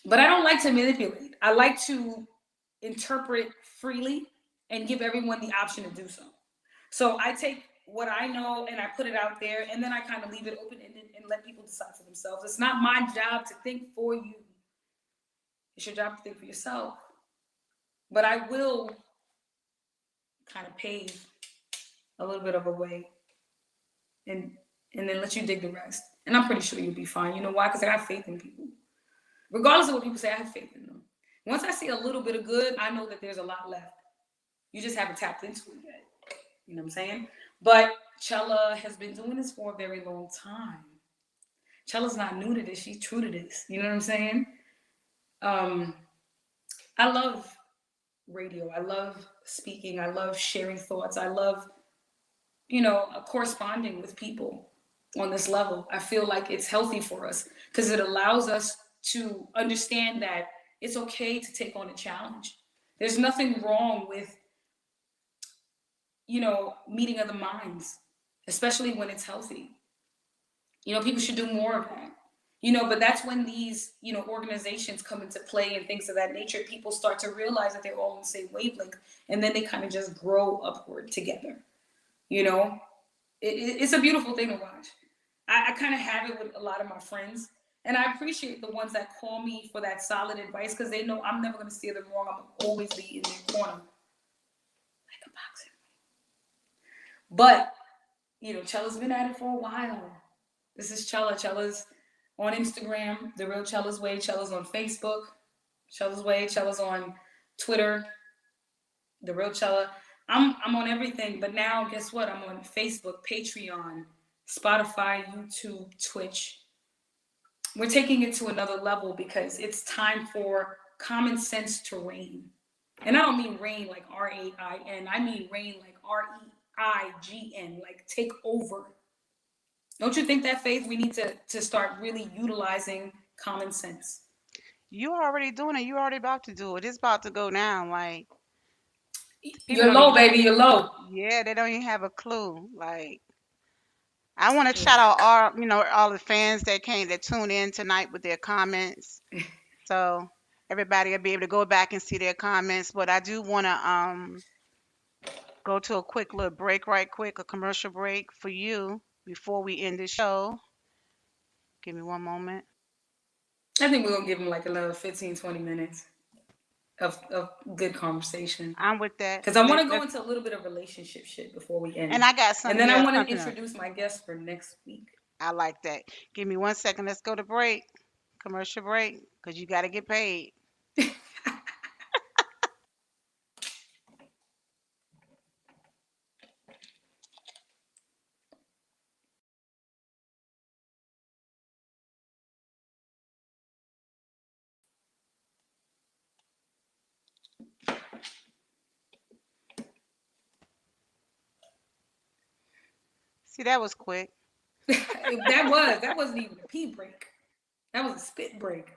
But I don't like to manipulate. I like to interpret freely and give everyone the option to do so. So I take what I know and I put it out there, and then I kind of leave it open ended and let people decide for themselves. It's not my job to think for you. It's your job to think for yourself. But I will kind of pave a little bit of a way and then let you dig the rest. And I'm pretty sure you'll be fine. You know why? Because I have faith in people. Regardless of what people say, I have faith in them. Once I see a little bit of good, I know that there's a lot left. You just haven't tapped into it yet. You know what I'm saying? But Chella has been doing this for a very long time. Chella's not new to this. She's true to this. You know what I'm saying? Um, I love radio. I love speaking. I love sharing thoughts. I love, corresponding with people on this level. I feel like it's healthy for us because it allows us to understand that it's okay to take on a challenge. There's nothing wrong with, meeting other minds, especially when it's healthy. People should do more of that. But that's when these, organizations come into play and things of that nature. People start to realize that they're all on the same wavelength, and then they kind of just grow upward together. You know, it's a beautiful thing to watch. I kind of have it with a lot of my friends, and I appreciate the ones that call me for that solid advice because they know I'm never going to steer them wrong. I'm going to always be in their corner, like a boxer. But Chella's been at it for a while. This is Chella. Chella's on Instagram, The Real Chella's Way. Chella's on Facebook, Chella's Way. Chella's on Twitter, The Real Chella. I'm on everything, but now guess what? I'm on Facebook, Patreon, Spotify, YouTube, Twitch. We're taking it to another level because it's time for common sense to reign. And I don't mean reign like RAIN. I mean reign like REIGN, like take over. Don't you think that, Faith? We need to start really utilizing common sense.
You already doing it. You already about to do it. It's about to go down. Like people
You're
don't
low,
even.
baby. You're low.
Yeah, they don't even have a clue. Like I want to
Yeah.
shout out all all the fans that came that tuned in tonight with their comments. So everybody will be able to go back and see their comments. But I do want to go to a quick little break, right quick, a commercial break for you before we end the show. Give me one moment.
I think we're gonna give them like another 15, 20 minutes of good conversation.
I'm with that.
Because I want to go into a little bit of relationship shit before we
And
end.
I got
And
something
then I
else,
want to
something else.
introduce my guest for next week.
I like that. Give me 1 second. Let's go to break. Commercial break, because you got to get paid. See, that was quick.
That wasn't even a pee break. That was a spit break.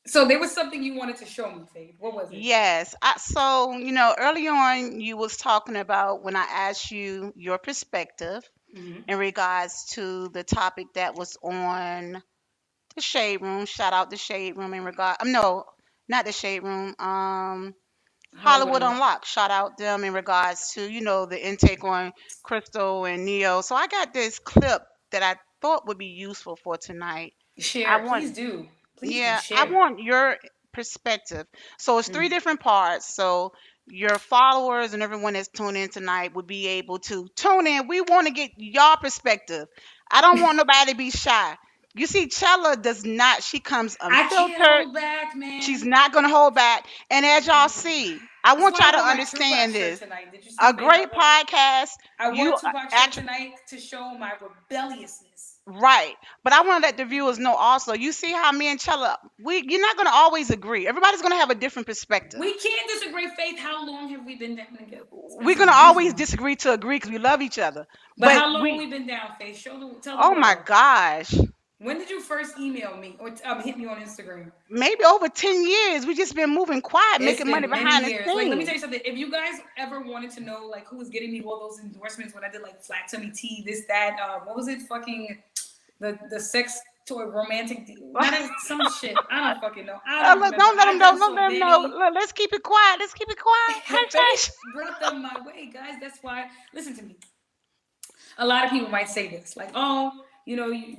So there was something you wanted to show me, Faith. What was it?
Yes. So, early on you was talking about when I asked you your perspective
Hmm.
in regards to the topic that was on the shade room. Shout out the shade room in regard. No, not the shade room.
Hollywood
Hollywood
Unlocked.
Unlocked. Shout out them in regards to the intake on Crystal and Neo. So I got this clip that I thought would be useful for tonight. I
Share,
want
please do. Please do
Yeah, I
share.
want your perspective. So it's three
Mm.
different parts. So your followers and everyone that's tuned in tonight would be able to tune in. We want to get your perspective. I don't want nobody to be shy. You see, Chella does not. She comes
I can't
unfiltered.
hold back,
She's
man.
not going to hold back. And as y'all see, I
That's
want
why
y'all
I
to
wore my True Black
understand
shirt
this.
tonight. Did you see,
A
Faith?
great podcast.
I wore a
You
Tupac shirt
actually
tonight to show my rebelliousness.
Right. But I want to let the viewers know also. You see how me and Chella, you're not going to always agree. Everybody's going to have a different perspective.
We can't disagree, Faith. How long have we been down together? It's been
We're
some
going to
years
always
now.
disagree to agree because we love each other.
But
But
how long
we,
we been down, Faith? Tell the
oh my
world.
gosh,
When did you first email me or hit me on Instagram?
maybe over 10 years. We just been moving quiet,
It's
making money
been many
behind the
years. Like, let me tell
scenes.
you something. If you guys ever wanted to know, like, who was getting me all those endorsements when I did like flat tummy tea, this, that, what was it? Fucking the sex toy romantic, not some shit. I don't fucking know. I don't
Look,
remember.
don't let them
I've
know.
done
Don't
so
let them know.
many.
Look, let's keep it quiet. Let's keep it quiet. Hush,
Faith
hush.
brought them my way, guys. That's why. Listen to me. A lot of people might say this, like, oh,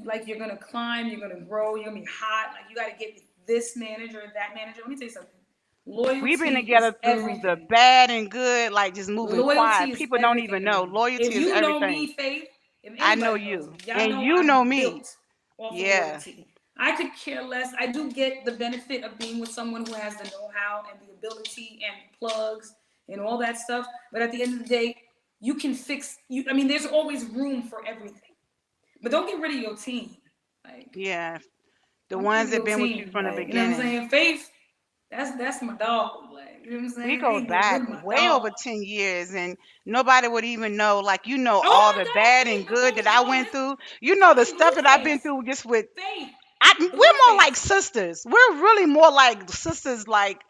like you're gonna climb, you're gonna grow, you're gonna be hot, like you gotta get this manager or that manager. Let me tell you something.
We've been
Loyalty is
together through the
everything.
bad and good, like just moving quiet.
Loyalty is
People don't
everything
even
to
know.
me. If
Loyalty is
you know
everything.
me, Faith, if
I know
anybody knows
you,
me, y'all
and
know
you know
I'm
me.
built off of
Yeah.
loyalty. I could care less. I do get the benefit of being with someone who has the know-how and the ability and plugs and all that stuff. But at the end of the day, you can fix you. I mean, there's always room for everything. But don't get rid of your team. Like,
Yeah. The
don't get rid
ones
of
that
your
been with you
team.
from the
Like, you know what I'm
beginning.
saying? Faith, that's my dog. Like, you know what I'm
We
saying?
go
Faith been
back
one of my
way over
dogs.
10 years and nobody would even know, like, all
Oh
the
my God,
bad and
Faith,
good that I went
let's
through. The
fucking
stuff that I've been
Blueface.
through just with,
Faith,
we're more like
Blueface.
sisters. We're really more like sisters, like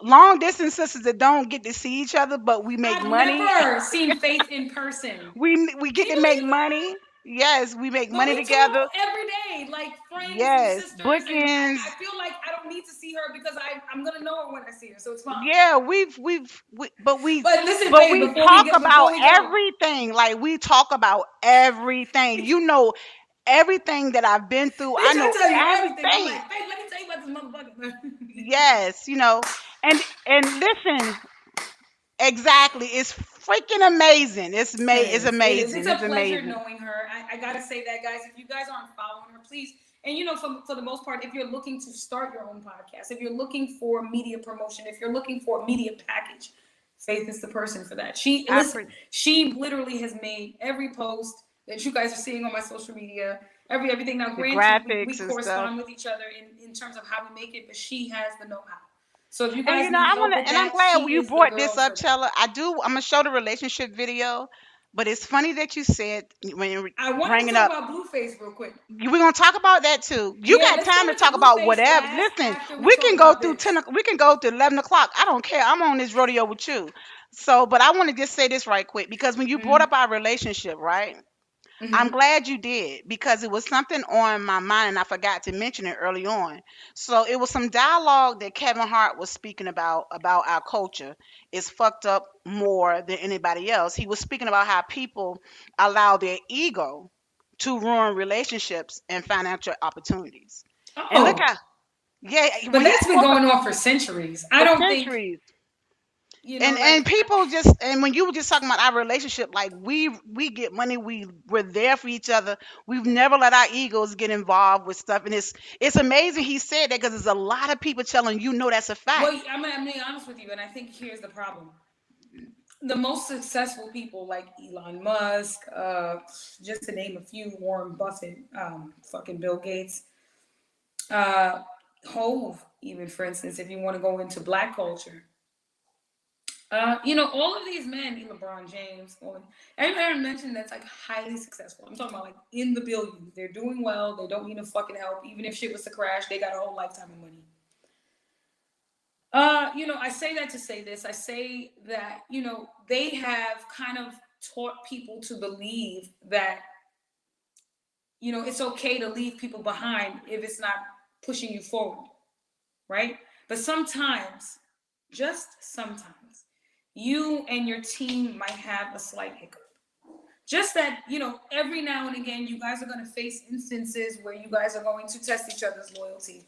long distance sisters that don't get to see each other, but we make
I've
money.
never seen Faith in person.
We
Can
get
you
to make
believe that?
money. Yes, we make
But
money
we talk
together.
every day, like friends and
Yes,
sisters, and I
bookends.
feel like I don't need to see her because I'm gonna know her when I see her, so it's fine.
Yeah,
But listen,
but
Faith,
we talk
before
about
we go,
everything. Like we talk about everything. Everything that I've been through. I
bitch, I
know
tell you everything. I'm
everything.
like, Faith, let me tell you about this motherfucker.
Yes, and listen, exactly. It's freaking amazing. It's
It is.
amazing.
It's a
It's
pleasure
amazing.
knowing her. I gotta say that, guys. If you guys aren't following her, please. And for the most part, if you're looking to start your own podcast, if you're looking for media promotion, if you're looking for a media package, Faith is the person for that.
I pre-
She literally has made every post that you guys are seeing on my social media, everything. Now,
the
granted, we
graphics and stuff.
correspond with each other in terms of how we make it, but she has the know-how. So if you
And
guys need
I
help
wanna
with
and I'm
that,
glad
she
you
is the
brought
girl
this up,
for that.
Chella. I'm gonna show the relationship video, But it's funny that you said when you're
I wanted to
bringing
talk
up.
about Blueface real quick.
We're gonna talk about that too. You
Yeah,
got
let's
time
go
to
into
talk about
Blueface
whatever.
last
Listen,
after we
we
talk
can go
about
through
this.
we can go to 11 o'clock. I don't care. I'm on this rodeo with you. So, but I want to just say this right quick because when you brought
Hmm.
up our relationship, right? I'm
Hmm.
glad you did because it was something on my mind and I forgot to mention it early on. So it was some dialogue that Kevin Hart was speaking about our culture is fucked up more than anybody else. He was speaking about how people allow their ego to ruin relationships and financial opportunities. And look
Oh,
how yeah,
but
when he
that's been
spoke
going on for centuries. I
for
don't think,
centuries.
like,
And people just and when you were just talking about our relationship, like we get money, we're there for each other. We've never let our egos get involved with stuff, and it's amazing he said that because there's a lot of people telling you no, that's a fact.
well, I'm being honest with you, and I think here's the problem. The most successful people like Elon Musk, just to name a few, Warren Buffett, fucking Bill Gates, uh, Hove, even for instance, if you want to go into black culture, all of these men, LeBron James, everybody I mentioned that's like highly successful. I'm talking about like in the billions. They're doing well. They don't need no fucking help. Even if shit was to crash, they got a whole lifetime of money. I say that to say this. I say that, they have kind of taught people to believe that, it's okay to leave people behind if it's not pushing you forward, right? But sometimes, just sometimes, you and your team might have a slight hiccup. Just that, every now and again, you guys are going to face instances where you guys are going to test each other's loyalty.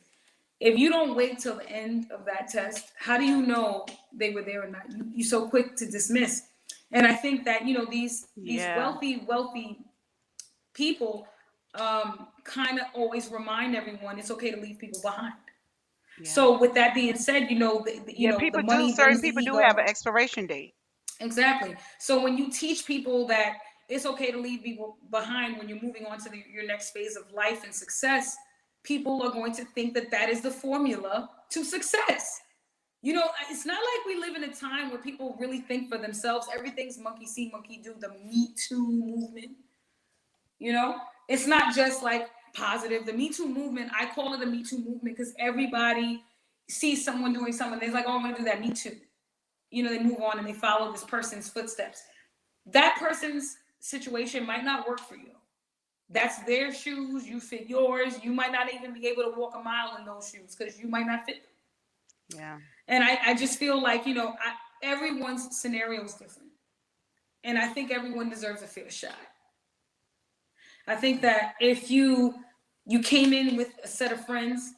If you don't wait till the end of that test, how do you know they were there or not? You're so quick to dismiss. And I think that, these
Yeah,
wealthy people kind of always remind everyone it's okay to leave people behind.
yeah,
So with that being said,
yeah.
the
People do.
money
Certain
brings the
people do have
ego.
an expiration date.
Exactly. So when you teach people that it's okay to leave people behind when you're moving on to your next phase of life and success, people are going to think that that is the formula to success. It's not like we live in a time where people really think for themselves. Everything's monkey see, monkey do. The Me Too movement, you know, it's not just like positive. The Me Too movement, I call it a Me Too movement because everybody sees someone doing something. They're like, oh, I'm going to do that. Me too. They move on and they follow this person's footsteps. That person's situation might not work for you. That's their shoes. You fit yours. You might not even be able to walk a mile in those shoes because you might not fit them.
Yeah,
And I just feel like, everyone's scenario is different. And I think everyone deserves a fair shot. I think that if you came in with a set of friends,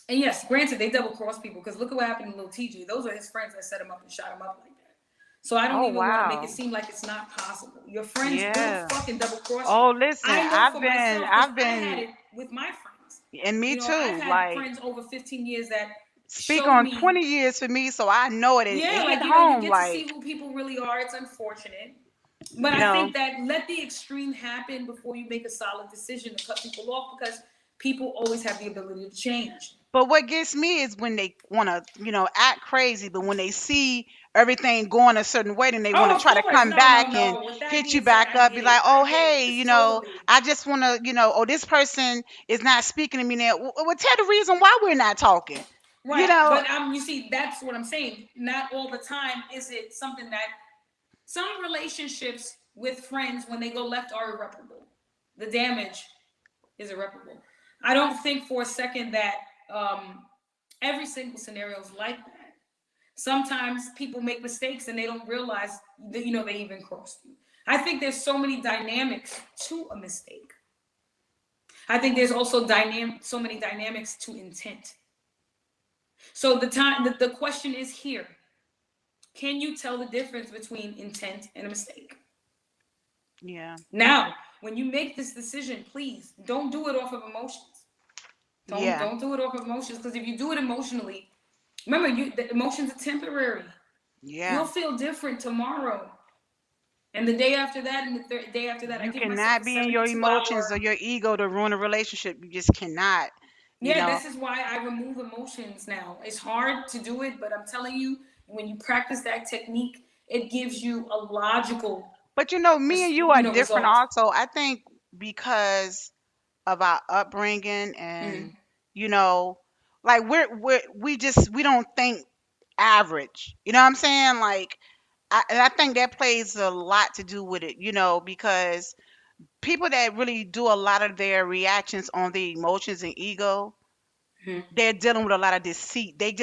and yes, granted, they double cross people because look at what happened to Lil TJ. Those are his friends that set him up and shot him up like that. So I don't
oh
even want to make it
wow,
seem like it's not possible. Your friends will
yeah.
fucking double cross you.
Oh, listen,
I know for myself because
I've
I had
been,
it with my friends.
and me
I've
too.
had
Like,
friends over 15 years that
speak
showed
on
me,
20 years for me, so I know it and
yeah,
it hit
like, you
home.
get to see
Like,
who people really are. It's unfortunate. But
you
I
know,
think that let the extreme happen before you make a solid decision to cut people off because people always have the ability to change.
but what gets me is when they want to, act crazy, but when they see everything going a certain way, then they want
Oh,
to
of
try to
course.
come
No, no,
back and
no. With that
hit you
being said,
back
I
up,
get
be
it.
like, oh,
I get it.
hey,
It's totally.
I just want to, oh, this person is not speaking to me now. Well, tell the reason why we're not talking. You
Right.
know,
But you see, that's what I'm saying. Not all the time is it something that some relationships with friends when they go left are irreparable. The damage is irreparable. I don't think for a second that every single scenario is like that. Sometimes people make mistakes and they don't realize that they even crossed you. I think there's so many dynamics to a mistake. I think there's also so many dynamics to intent. So the question is here: can you tell the difference between intent and a mistake?
yeah,
Now, when you make this decision, please don't do it off of emotions. Don't
yeah,
don't do it off of emotions because if you do it emotionally, remember the emotions are temporary.
yeah.
You'll feel different tomorrow. And the day after that, and the day after that, I
You
give myself
cannot
a
be in your
72
emotions or
hour.
your ego to ruin a relationship. You just cannot, you
Yeah,
know.
this is why I remove emotions now. It's hard to do it, but I'm telling you, when you practice that technique, it gives you a logical
But you know, me and you are different
result.
also. I think because of our upbringing and you know, like we don't think average. You know what I'm saying? Like and I think that plays a lot to do with it, you know, because people that really do a lot of their reactions on the emotions and ego, they're dealing with a lot of deceit. They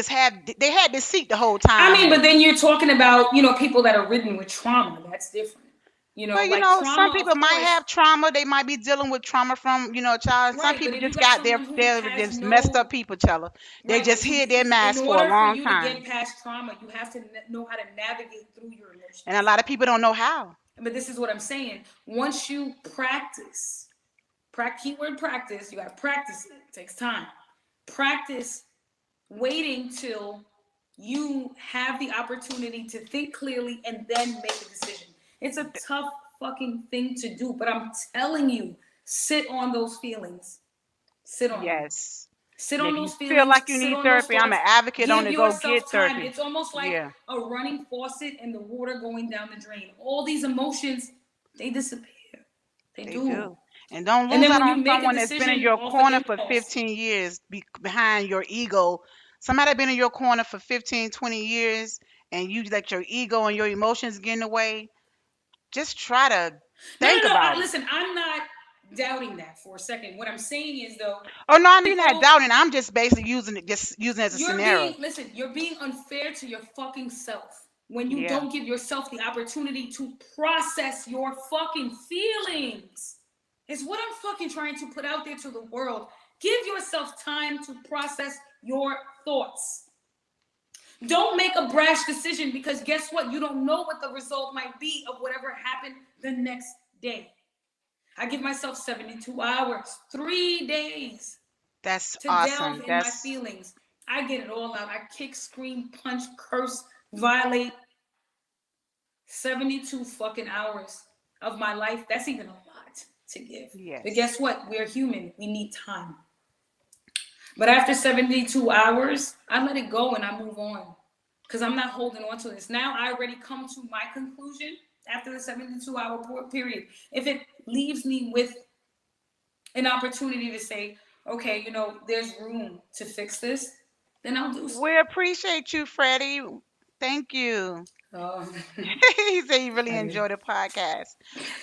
had deceit the whole
I
time.
mean, but
And
then you're talking about, people that are ridden with trauma. That's different.
well, you
Like
know, some
trauma,
people
of
might
course.
have trauma. They might be dealing with trauma from, you know, a child. Some
Right, but
people
if you
just
got
got
someone who
they're
has
just messed up
no
people, Chella. They
right,
just
but
hid their
in
mask for a
order for
long
you to
time.
get past trauma, you have to know how to navigate through your
And a
emotions.
lot of people don't know how.
But this is what I'm saying. Once you practice, keyword practice, you got to practice it. It takes time. Practice waiting till you have the opportunity to think clearly and then make a decision. It's a tough fucking thing to do, but I'm telling you, sit on those feelings. Sit on them.
Yes.
Sit
And
on
if you
those
feel
feelings,
like you
sit
need
on those
therapy, I'm
thoughts.
an advocate on
Give
to go
yourself
get
time.
therapy.
It's almost like
Yeah.
a running faucet and the water going down the drain. All these emotions, they disappear. They
They
do.
do. And don't
And
lose
then
out
when you
on
make a
someone that's been in
decision
your
off of
corner for
impulse,
15 years behind your ego. Somebody been in your corner for 15, 20 years and you let your ego and your emotions get in the way. Just try to
no,
think
no, no.
about it.
Listen, I'm not doubting that for a second. What I'm saying is, though,
Oh no, I know you're not
people,
doubting. I'm just basically using it as a scenario.
you're being unfair to your fucking self when you
Yeah.
don't give yourself the opportunity to process your fucking feelings. Is what I'm fucking trying to put out there to the world. Give yourself time to process your thoughts. Don't make a brash decision because guess what? You don't know what the result might be of whatever happened the next day. I give myself 72 hours, 3 days
That's
to delve
awesome.
in my
That's
feelings. I get it all out. I kick, scream, punch, curse, violate. 72 fucking hours of my life. That's even a lot to give. But
yes.
guess what? We're human. We need time. But after 72 hours, I let it go and I move on. Because I'm not holding on to this. Now I already come to my conclusion after the 72-hour period. If it leaves me with an opportunity to say, okay, there's room to fix this, then I'll do so.
We appreciate you, Freddie. Thank you.
Um,
He said he really
I do.
enjoyed the podcast.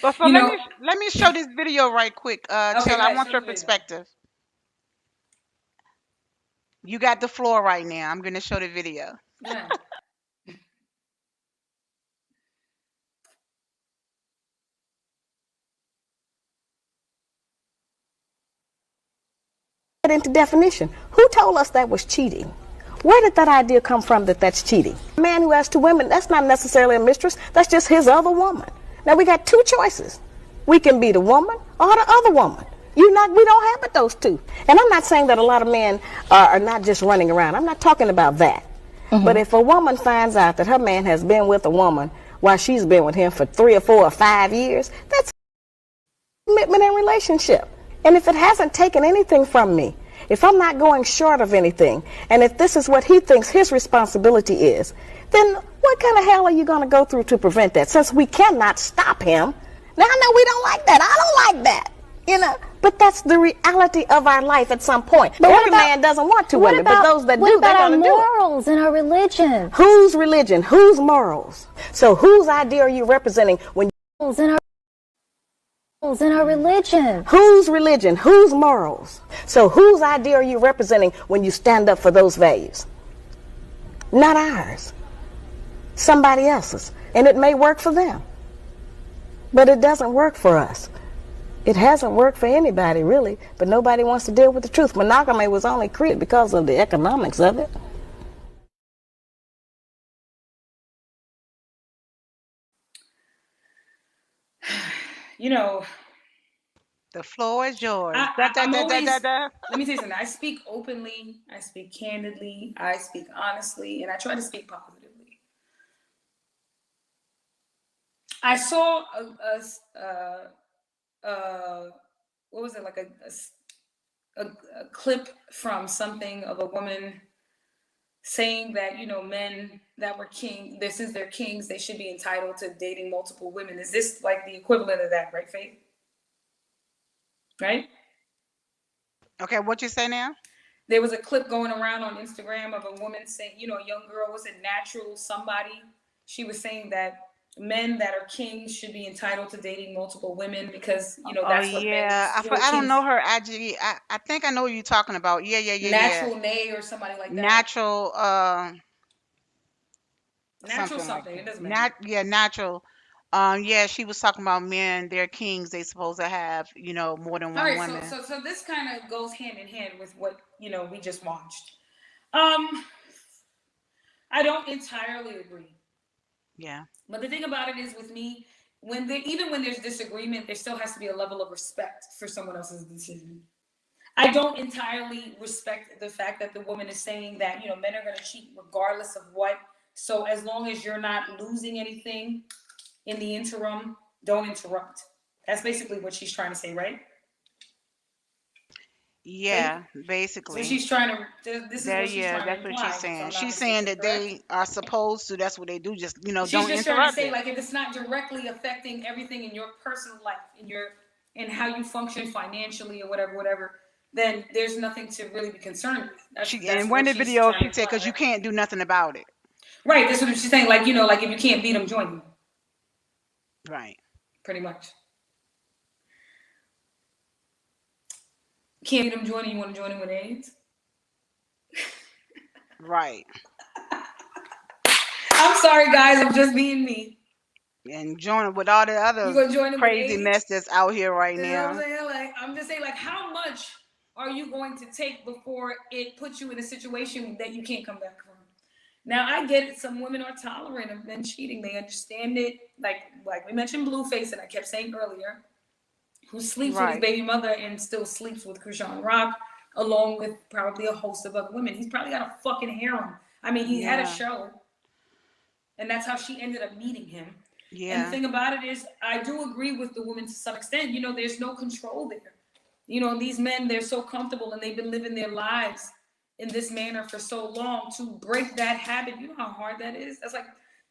But so
You know,
let me show this video right quick.
okay,
Chell,
go
I
ahead,
want
show
your
the video.
perspective. You got the floor right now. I'm gonna show the video.
Yeah.
Into definition. Who told us that was cheating? Where did that idea come from that that's cheating? A man who has two women, that's not necessarily a mistress. That's just his other woman. Now we got two choices. We can be the woman or the other woman. We don't have but those two. And I'm not saying that a lot of men are not just running around. I'm not talking about that. But if a woman finds out that her man has been with a woman while she's been with him for 3 or 4 or 5 years, that's commitment and relationship. And if it hasn't taken anything from me, if I'm not going short of anything, and if this is what he thinks his responsibility is, then what kind of hell are you going to go through to prevent that? Since we cannot stop him. Now, I know we don't like that. I don't like that. But that's the reality of our life at some point. But every man doesn't want two women, but those that do, they're going to do it.
What about our morals and our religion?
Whose religion? Whose morals? So whose idea are you representing when
And our religion.
Whose religion? Whose morals? So whose idea are you representing when you stand up for those values? Not ours. Somebody else's. And it may work for them. But it doesn't work for us. It hasn't worked for anybody, really. But nobody wants to deal with the truth. Monogamy was only created because of the economics of it.
The floor is yours.
I'm always, let me tell you something. I speak openly, I speak candidly, I speak honestly, and I try to speak positively. I saw what was it, like a clip from something of a woman saying that, men that were this is their kings, they should be entitled to dating multiple women. Is this like the equivalent of that, right, Faith? Right?
Okay, what you say now?
There was a clip going around on Instagram of a woman saying, a young girl, was it natural somebody? She was saying that men that are kings should be entitled to dating multiple women because,
Oh
that's what men
yeah,
who are
I don't
kings,
know her IG. I think I know who you're talking about. Yeah.
natural nay or somebody like that.
Natural,
Natural
something like
something, it
that.
doesn't matter.
Natural. Yeah, she was talking about men. They're kings. They supposed to have, more than
All
one
right, so
woman.
so so this kind of goes hand in hand with what, we just watched. Um, I don't entirely agree.
Yeah.
But the thing about it is with me, even when there's disagreement, there still has to be a level of respect for someone else's decision. I don't entirely respect the fact that the woman is saying that, men are going to cheat regardless of what. So as long as you're not losing anything in the interim, don't interrupt. That's basically what she's trying to say, right? Faith?
Yeah,
So
basically.
she's trying to, this is
There,
what she's
yeah,
trying to
that's what she's
imply, if
saying.
I'm not
She's saying
mistaken,
that
correct?
they are supposed to, that's what they do, just,
She's
don't
just trying to
interrupt
say,
it.
like, if it's not directly affecting everything in your personal life, in how you function financially or whatever, then there's nothing to really be concerned with. That's
And when
what
the
she's
video,
trying to
she said,
imply,
because you
right?
can't do nothing about it.
Right. That's what she's saying. Like, like if you can't beat them, join them.
Right.
Pretty much. Can't beat them, join them. You want to join them with AIDS?
Right.
I'm sorry, guys. I'm just being me.
And join with all the
You
other
gonna join them with
crazy
AIDS?
mess that's out here right
You know what I'm
now.
saying? Like, I'm just saying, like, how much are you going to take before it puts you in a situation that you can't come back from? Now, I get it. Some women are tolerant of men cheating. They understand it. Like we mentioned Blueface, and I kept saying earlier, who sleeps with his
Right.
baby mother and still sleeps with Krishan Rock, along with probably a host of other women. He's probably got a fucking harem. I mean, he had a
Yeah.
show, and that's how she ended up meeting him. And the
Yeah.
thing about it is, I do agree with the woman to some extent. There's no control there. These men, they're so comfortable and they've been living their lives in this manner for so long. To break that habit, you know how hard that is? That's like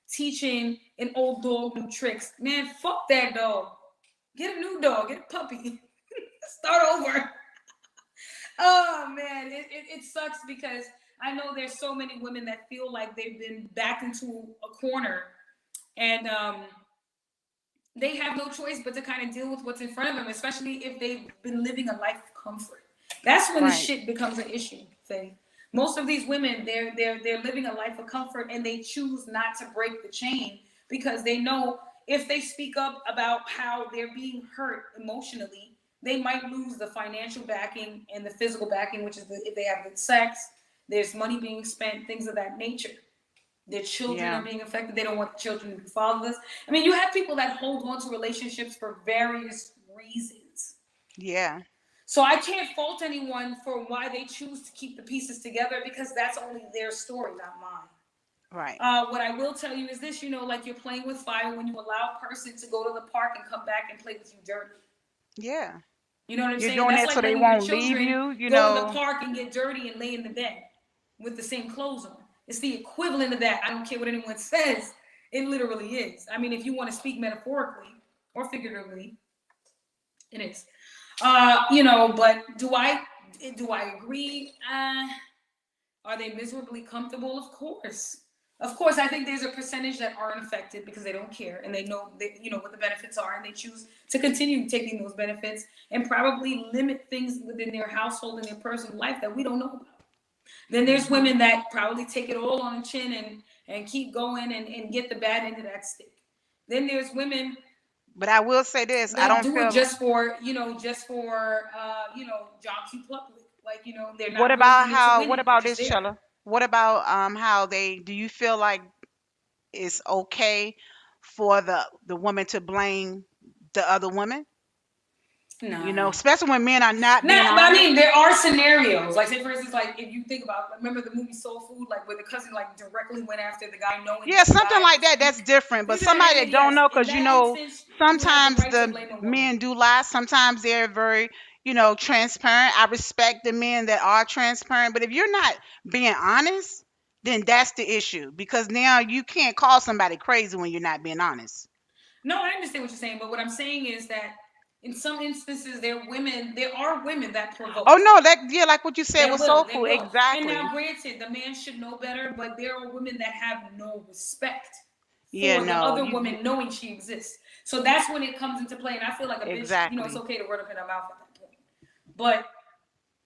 teaching an old dog new tricks. Man, fuck that dog. Get a new dog, get a puppy. Start over. Oh man, it sucks because I know there's so many women that feel like they've been backed into a corner, and they have no choice but to kind of deal with what's in front of them, especially if they've been living a life of comfort. That's when the
Right.
shit becomes an issue, Faye. Most of these women, they're living a life of comfort and they choose not to break the chain because they know if they speak up about how they're being hurt emotionally, they might lose the financial backing and the physical backing, which is if they have good sex, there's money being spent, things of that nature. Their children
Yeah.
are being affected. They don't want the children to be fatherless. I mean, you have people that hold on to relationships for various reasons.
Yeah.
So I can't fault anyone for why they choose to keep the pieces together because that's only their story, not mine.
Right.
What I will tell you is this, like you're playing with fire when you allow a person to go to the park and come back and play with you dirty.
Yeah.
You know what I'm
You're
saying?
doing
That's
that so
like
they
letting your
won't leave
children
you,
go in the park and get dirty and lay in the bed with the same clothes on. It's the equivalent of that. I don't care what anyone says. It literally is. I mean, if you want to speak metaphorically or figuratively, it is. But do I agree? Are they miserably comfortable? Of course. Of course, I think there's a percentage that aren't affected because they don't care and they know what the benefits are and they choose to continue taking those benefits and probably limit things within their household and their personal life that we don't know about. Then there's women that probably take it all on the chin and keep going and get the bad end of that stick. Then there's women
But I will say this, I
that
don't
do it
feel.
John Q. Public. Like, they're
What
not really
about
in it to
how?
win
What
it. They're
about
just
this,
there.
Chella? What about how they? Do you feel like it's okay for the woman to blame the other woman?
Nah.
Especially when men are not being
Nah, but I
honest.
mean, there are scenarios. Like, say, for instance, like, if you think about, remember the movie Soul Food, like, where the cousin, like, directly went after the guy knowing
Yeah,
that the
something
guy
like
was,
that. That's different. But
you see what I
somebody
mean?
that don't
Yes.
know,
In
because
that instance, you have the
sometimes
right to
the
blame a woman.
men do lie. Sometimes they're very, transparent. I respect the men that are transparent. But if you're not being honest, then that's the issue, because now you can't call somebody crazy when you're not being honest.
No, I understand what you're saying, but what I'm saying is that in some instances, there are women that
Oh
provoke.
no, that, yeah, like what you said
That
was
will,
soulful.
they will. And
Exactly.
now, granted, the man should know better, but there are women that have no respect
Yeah,
for the
no,
other
you
woman knowing she exists. So that's when it comes into play. And I feel like a bitch, it's
exactly.
okay to run up in her mouth at that point. But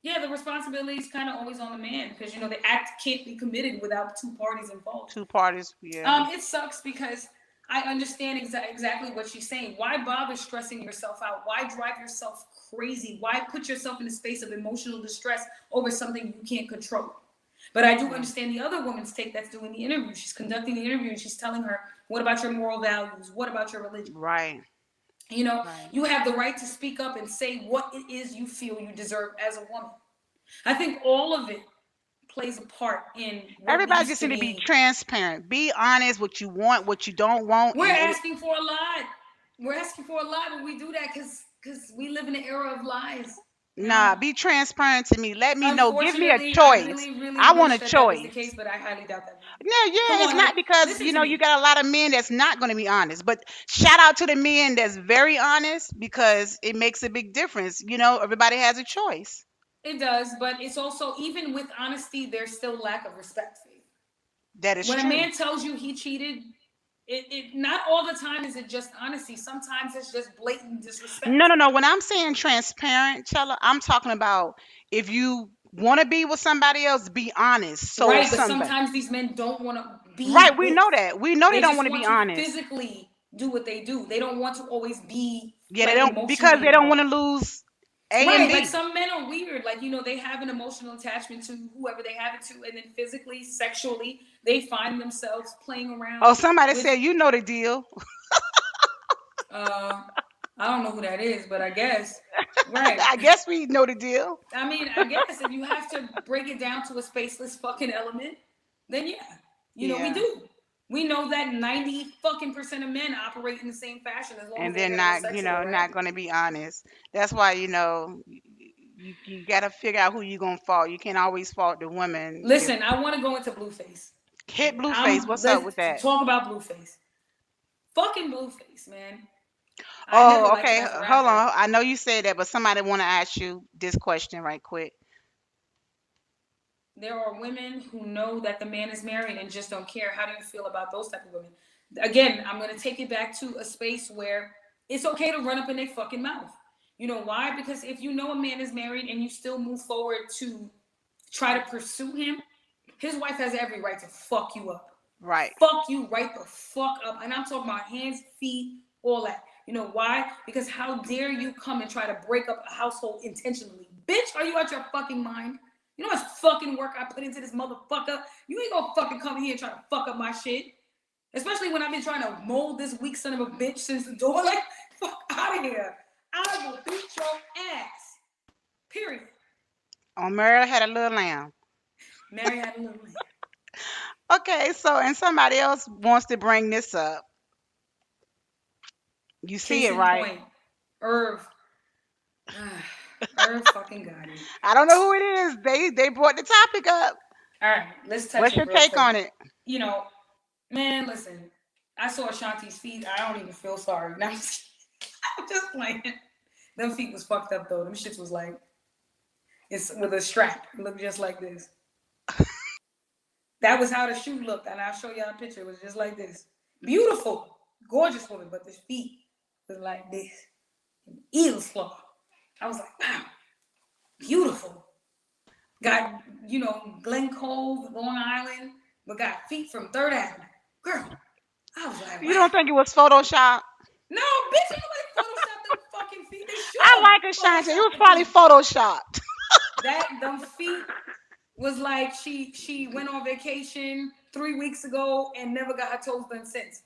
yeah, the responsibility is kind of always on the man because, the act can't be committed without two parties involved.
Two parties, yeah.
It sucks because I understand exactly what she's saying. Why bother stressing yourself out? Why drive yourself crazy? Why put yourself in a space of emotional distress over something you can't control? But I do
Right.
understand the other woman's take that's doing the interview. She's conducting the interview and she's telling her, what about your moral values? What about your religion?
Right. Right.
You have the right to speak up and say what it is you feel you deserve as a woman. I think all of it plays a part in what
Everybody
needs
just
to
need to be
be.
transparent. Be honest, what you want, what you don't want,
We're
and
asking for a lot. We're asking for a lot, but we do that because we live in an era of lies.
nah, be transparent to me. Let me know. Give me a
Unfortunately, I
choice.
really, really
I want
wish
a
that was the
choice.
case, but I highly doubt that.
Yeah,
Come
yeah, it's
on, like,
not, because
listen to
you
me.
got a lot of men that's not going to be honest. But shout out to the men that's very honest, because it makes a big difference. Everybody has a choice.
It does, but it's also, even with honesty, there's still lack of respect for you.
That is
When a
true.
man tells you he cheated, it not all the time is it just honesty. Sometimes it's just blatant
No,
disrespect.
no, no. When I'm saying transparent, Chella, I'm talking about, if you want to be with somebody else, be honest. So
Right, but
somebody,
sometimes these men don't want to be
right? We
with.
know that. We know they
They
don't
just
want to be
want to
honest.
physically do what they do. They don't want to always be
Yeah, they
like
don't, because
emotionally
they don't want
involved.
to lose A and
Right, like
B.
some men are weird. Like, they have an emotional attachment to whoever they have it to, and then physically, sexually, they find themselves playing
Oh,
around
somebody
with.
said, you know the deal.
uh I don't know who that is, but I guess. Right.
I guess we know the deal.
I mean, I guess if you have to break it down to a spaceless fucking element, then yeah, we
Yeah.
do. We know that 90 fucking percent of men operate in the same fashion as long as
And
they
they're
ain't got no
not,
sex in it, right?
not going to be honest. That's why, you got to figure out who you're going to fault. You can't always fault the woman. If
Listen, I want to go into Blueface.
hit Blueface, what's up with
Let's
that?
talk about Blueface. Fucking Blueface, man. I never
Oh,
liked him
okay.
as a
Hold
rapper.
on. I know you said that, but somebody want to ask you this question right quick.
There are women who know that the man is married and just don't care. How do you feel about those type of women? Again, I'm gonna take it back to a space where it's okay to run up in their fucking mouth. You know why? Because if you know a man is married and you still move forward to try to pursue him, his wife has every right to fuck you up.
Right.
Fuck you right the fuck up. And I'm talking about hands, feet, all that. You know why? Because how dare you come and try to break up a household intentionally? Bitch, are you out your fucking mind? You know how much fucking work I put into this motherfucker? You ain't gonna fucking come here and try to fuck up my shit. Especially when I've been trying to mold this weak son of a bitch since the door. Like, fuck out of here. I will beat your ass. Period.
On Mary had a little lamb.
Mary had a little man.
Okay, so, and somebody else wants to bring this up. You see
Case
it,
in
right?
point. Irv. Irv fucking got it.
I don't know who it is. They brought the topic up.
All right, let's touch
What's
it
your
real
take
quick.
on it?
You know, man, listen. I saw Ashanti's feet. I don't even feel sorry. Now, I'm just playing. Them feet was fucked up though. Them shits was like, it's with a strap. It looked just like this. That was how the shoe looked, and I'll show y'all a picture. It was just like this. Beautiful, gorgeous woman, but the feet was like this. Eagle's claw. I was like, wow, beautiful. Got, Glen Cove, Long Island, but got feet from Third Avenue. Girl, I was like,
You don't
wow.
think it was Photoshop?
No, bitch, ain't nobody photoshopped them fucking feet. They should
I
have
like Ashanti. It was
photoshopped them
probably
feet.
Photoshopped.
Them feet was like she went on vacation 3 weeks ago and never got her toes done since.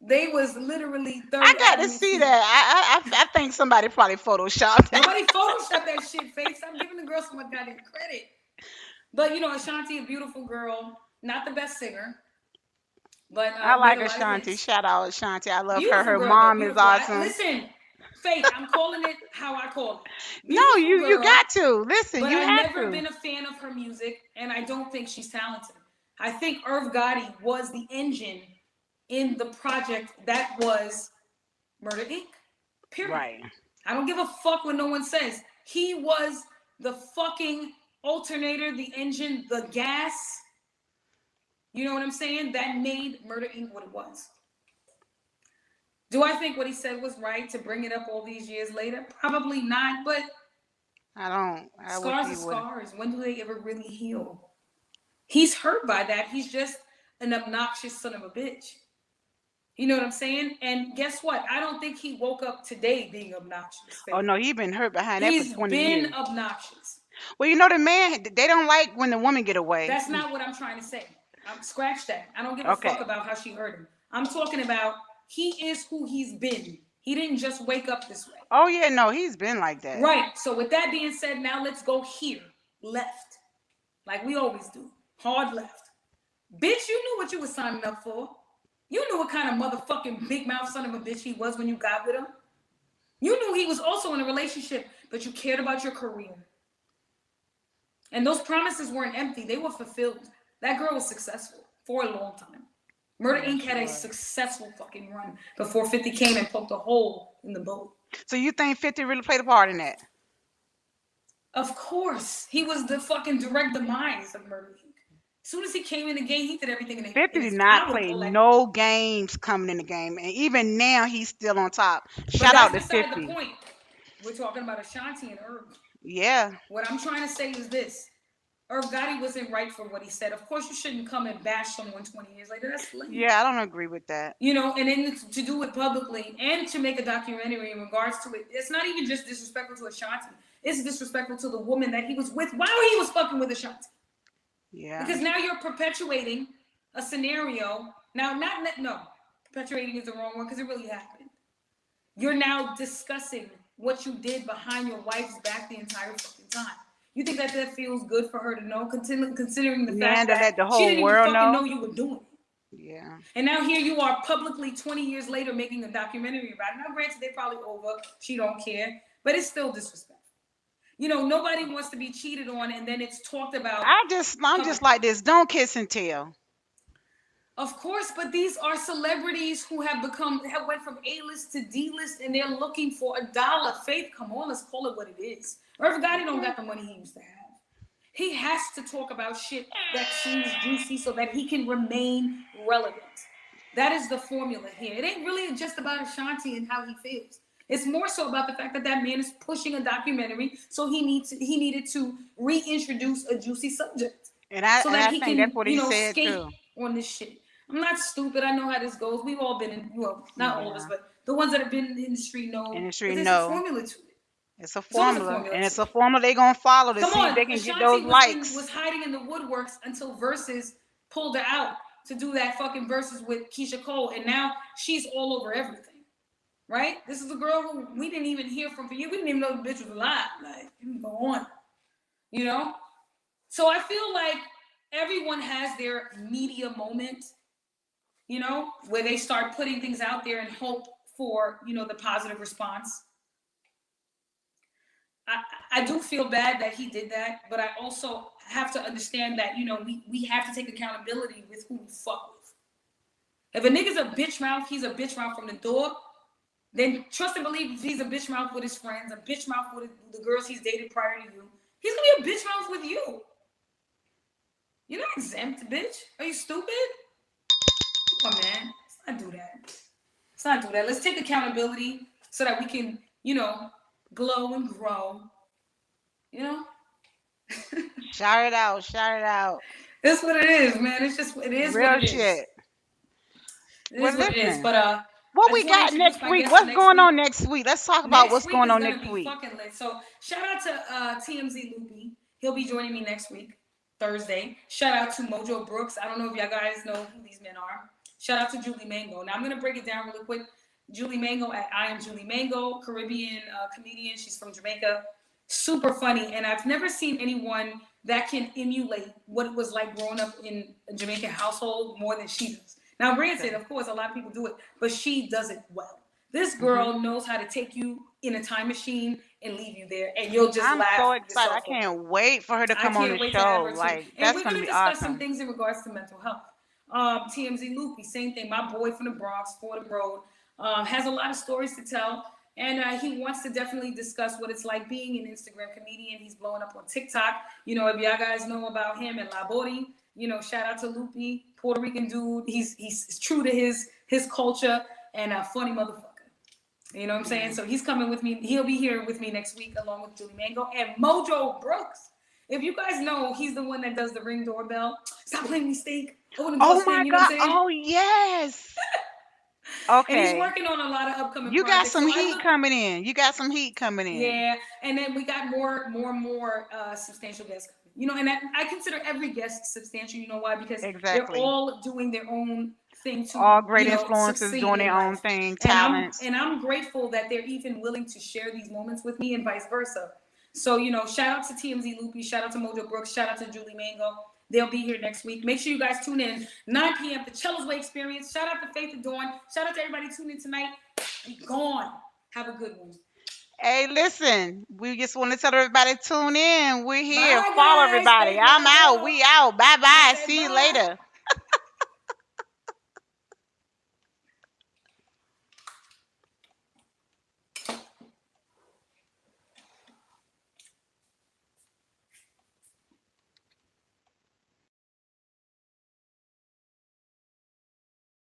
They was literally
I
Third
got to
Avenue
see
feet.
that. I think somebody probably Photoshopped that.
Nobody photoshopped that shit, face. I'm giving the girl some goddamn credit. But Ashanti, a beautiful girl, not the best singer, but
I
made
like
a lot of
Ashanti.
hits.
Shout out Ashanti. I love her.
Beautiful
Her
girl, though.
mom is
Beautiful.
awesome.
Listen, Faith, I'm calling it how I call it.
No,
Beautiful
you
girl,
got to. Listen,
but
you
I've
had
never
to.
been a fan of her music, and I don't think she's talented. I think Irv Gotti was the engine in the project that was Murder Inc. Period.
Right.
I don't give a fuck what no one says. He was the fucking alternator, the engine, the gas. You know what I'm saying? That made Murder Inc. what it was. Do I think what he said was right to bring it up all these years later? Probably not, but
I wish
scars
he
are
would.
scars. When do they ever really heal? He's hurt by that. He's just an obnoxious son of a bitch. You know what I'm saying? And guess what? I don't think he woke up today being obnoxious.
Oh no, he been hurt behind that for
He's
20
been
years.
obnoxious.
Well, you know the man, they don't like when the woman get away.
That's not what I'm trying to say. Scratch that. I don't give a
Okay.
fuck about how she hurt him. I'm talking about he is who he's been. He didn't just wake up this way.
Oh yeah, no, he's been like that.
Right. So with that being said, now let's go here. Left. Like we always do. Hard left. Bitch, you knew what you were signing up for. You knew what kind of motherfucking big mouth son of a bitch he was when you got with him. You knew he was also in a relationship, but you cared about your career. And those promises weren't empty. They were fulfilled. That girl was successful for a long time. Murder Inc. had a successful fucking run before 50 came and poked a hole in the boat.
So you think 50 really played a part in that?
Of course. He was the fucking direct demise of Murder Inc. As soon as he came in the game, he did everything in the
50 did not play no games coming in the game. And even now, he's still on top. Shout out to 50.
The point. We're talking about Ashanti and Irv.
Yeah.
What I'm trying to say is this. Irv Gotti wasn't right for what he said. Of course, you shouldn't come and bash someone 20 years later. That's lame.
Yeah, I don't agree with that.
You know, and then to do it publicly and to make a documentary in regards to it, it's not even just disrespectful to Ashanti. It's disrespectful to the woman that he was with while he was fucking with Ashanti.
Yeah.
Because now you're perpetuating a scenario. Now, perpetuating is the wrong word because it really happened. You're now discussing what you did behind your wife's back the entire fucking time. You think that feels good for her to know, considering the fact that
the whole
she didn't
world
even fucking know you were doing it.
Yeah.
And now here you are publicly 20 years later making a documentary about it. Now, granted, they're probably over. She don't care. But it's still disrespectful. You know, nobody wants to be cheated on and then it's talked about.
I'm just like this. Don't kiss and tell.
Of course, but these are celebrities who have went from A-list to D-list and they're looking for $1. Faith, come on, let's call it what it is. Irv Gotti don't got the money he used to have. He has to talk about shit that seems juicy so that he can remain relevant. That is the formula here. It ain't really just about Ashanti and how he feels. It's more so about the fact that man is pushing a documentary, so he needed to reintroduce a juicy subject.
And I think that's what he said
skate
too.
On this shit. I'm not stupid. I know how this goes. We've all been in, not all of us, but the ones that have been in the industry know. There's a formula to it.
It's a formula, and it's a formula they're going to follow to see if they can
Ashanti
get those likes.
Was hiding in the woodworks until Versus pulled her out to do that fucking Versus with Keisha Cole, and now she's all over everything, right? This is a girl who we didn't even hear from for years. We didn't even know the bitch was alive. Like, go on, you know? So I feel like everyone has their media moment, you know, where they start putting things out there and hope for, you know, the positive response. I do feel bad that he did that, but I also have to understand that, you know, we have to take accountability with who we fuck with. If a nigga's a bitch mouth, he's a bitch mouth from the door. Then trust and believe if he's a bitch mouth with his friends, a bitch mouth with the girls he's dated prior to you, he's gonna be a bitch mouth with you. You're not exempt, bitch. Are you stupid? Come on, man. Let's not do that. Let's not do that. Let's take accountability so that we can, you know, glow and grow. You know?
Shout it out. Shout it out.
That's what it is, man. It is
real
what it is.
Shit.
It is what it is. But
what we got next week? What's going on next week? Let's talk about what's going on next week.
Fucking lit. So shout out to TMZ Loopy. He'll be joining me next week, Thursday. Shout out to Mojo Brooks. I don't know if y'all guys know who these men are. Shout out to Julie Mango. Now I'm gonna break it down really quick. Julie Mango at I Am Julie Mango, Caribbean comedian. She's from Jamaica. Super funny, and I've never seen anyone that can emulate what it was like growing up in a Jamaican household more than she does. Now, granted, of course, a lot of people do it, but she does it well. This
Mhm.
girl knows how to take you in a time machine and leave you there, and you'll just
I'm
laugh
so excited. I
yourself off.
can't wait for her to
I
come on
can't
the
wait to have
show.
her too.
Like,
And
that's
we're
gonna
going to
be
discuss some
awesome.
things in regards to mental health. TMZ Loopy, same thing. My boy from the Bronx, Fordham Road, has a lot of stories to tell. And he wants to definitely discuss what it's like being an Instagram comedian. He's blowing up on TikTok. You know, if y'all guys know about him and Labori, you know, shout out to Loopy, Puerto Rican dude. He's true to his culture and a funny motherfucker. You know what I'm saying?
Yeah.
So he's coming with me. He'll be here with me next week along with Julie Mango and Mojo Brooks. If you guys know, he's the one that does the Ring doorbell. Stop playing me steak. Open the door,
Oh my
spin. You know what
God.
I'm saying?
Oh yes.
And he's
Okay.
working on a lot of upcoming
You got
projects.
some
So I
heat
look,
coming in. You got some heat coming in.
yeah. And then we got more substantial guests coming. You know, and I consider every guest substantial. You know why? Because they're
Exactly.
all doing their own thing to,
All great
you know,
influences
succeed
doing
in
their own
life.
thing,
And I'm
talents.
and I'm grateful that they're even willing to share these moments with me and vice versa. So, you know, shout out to TMZ Loopy, shout out to Mojo Brooks, shout out to Julie Mango. They'll be here next week. Make sure you guys tune in 9 p.m. The CHELA'S Way Experience. Shout out to Faith and Dawn. Shout out to everybody tuning in tonight. Be gone. Have a good one.
Hey, listen, we just want to tell everybody tune in. We're here.
Bye,
Follow
guys.
everybody.
Faith,
I'm out.
Love,
We out. Bye
I
bye.
said
See you
bye.
later.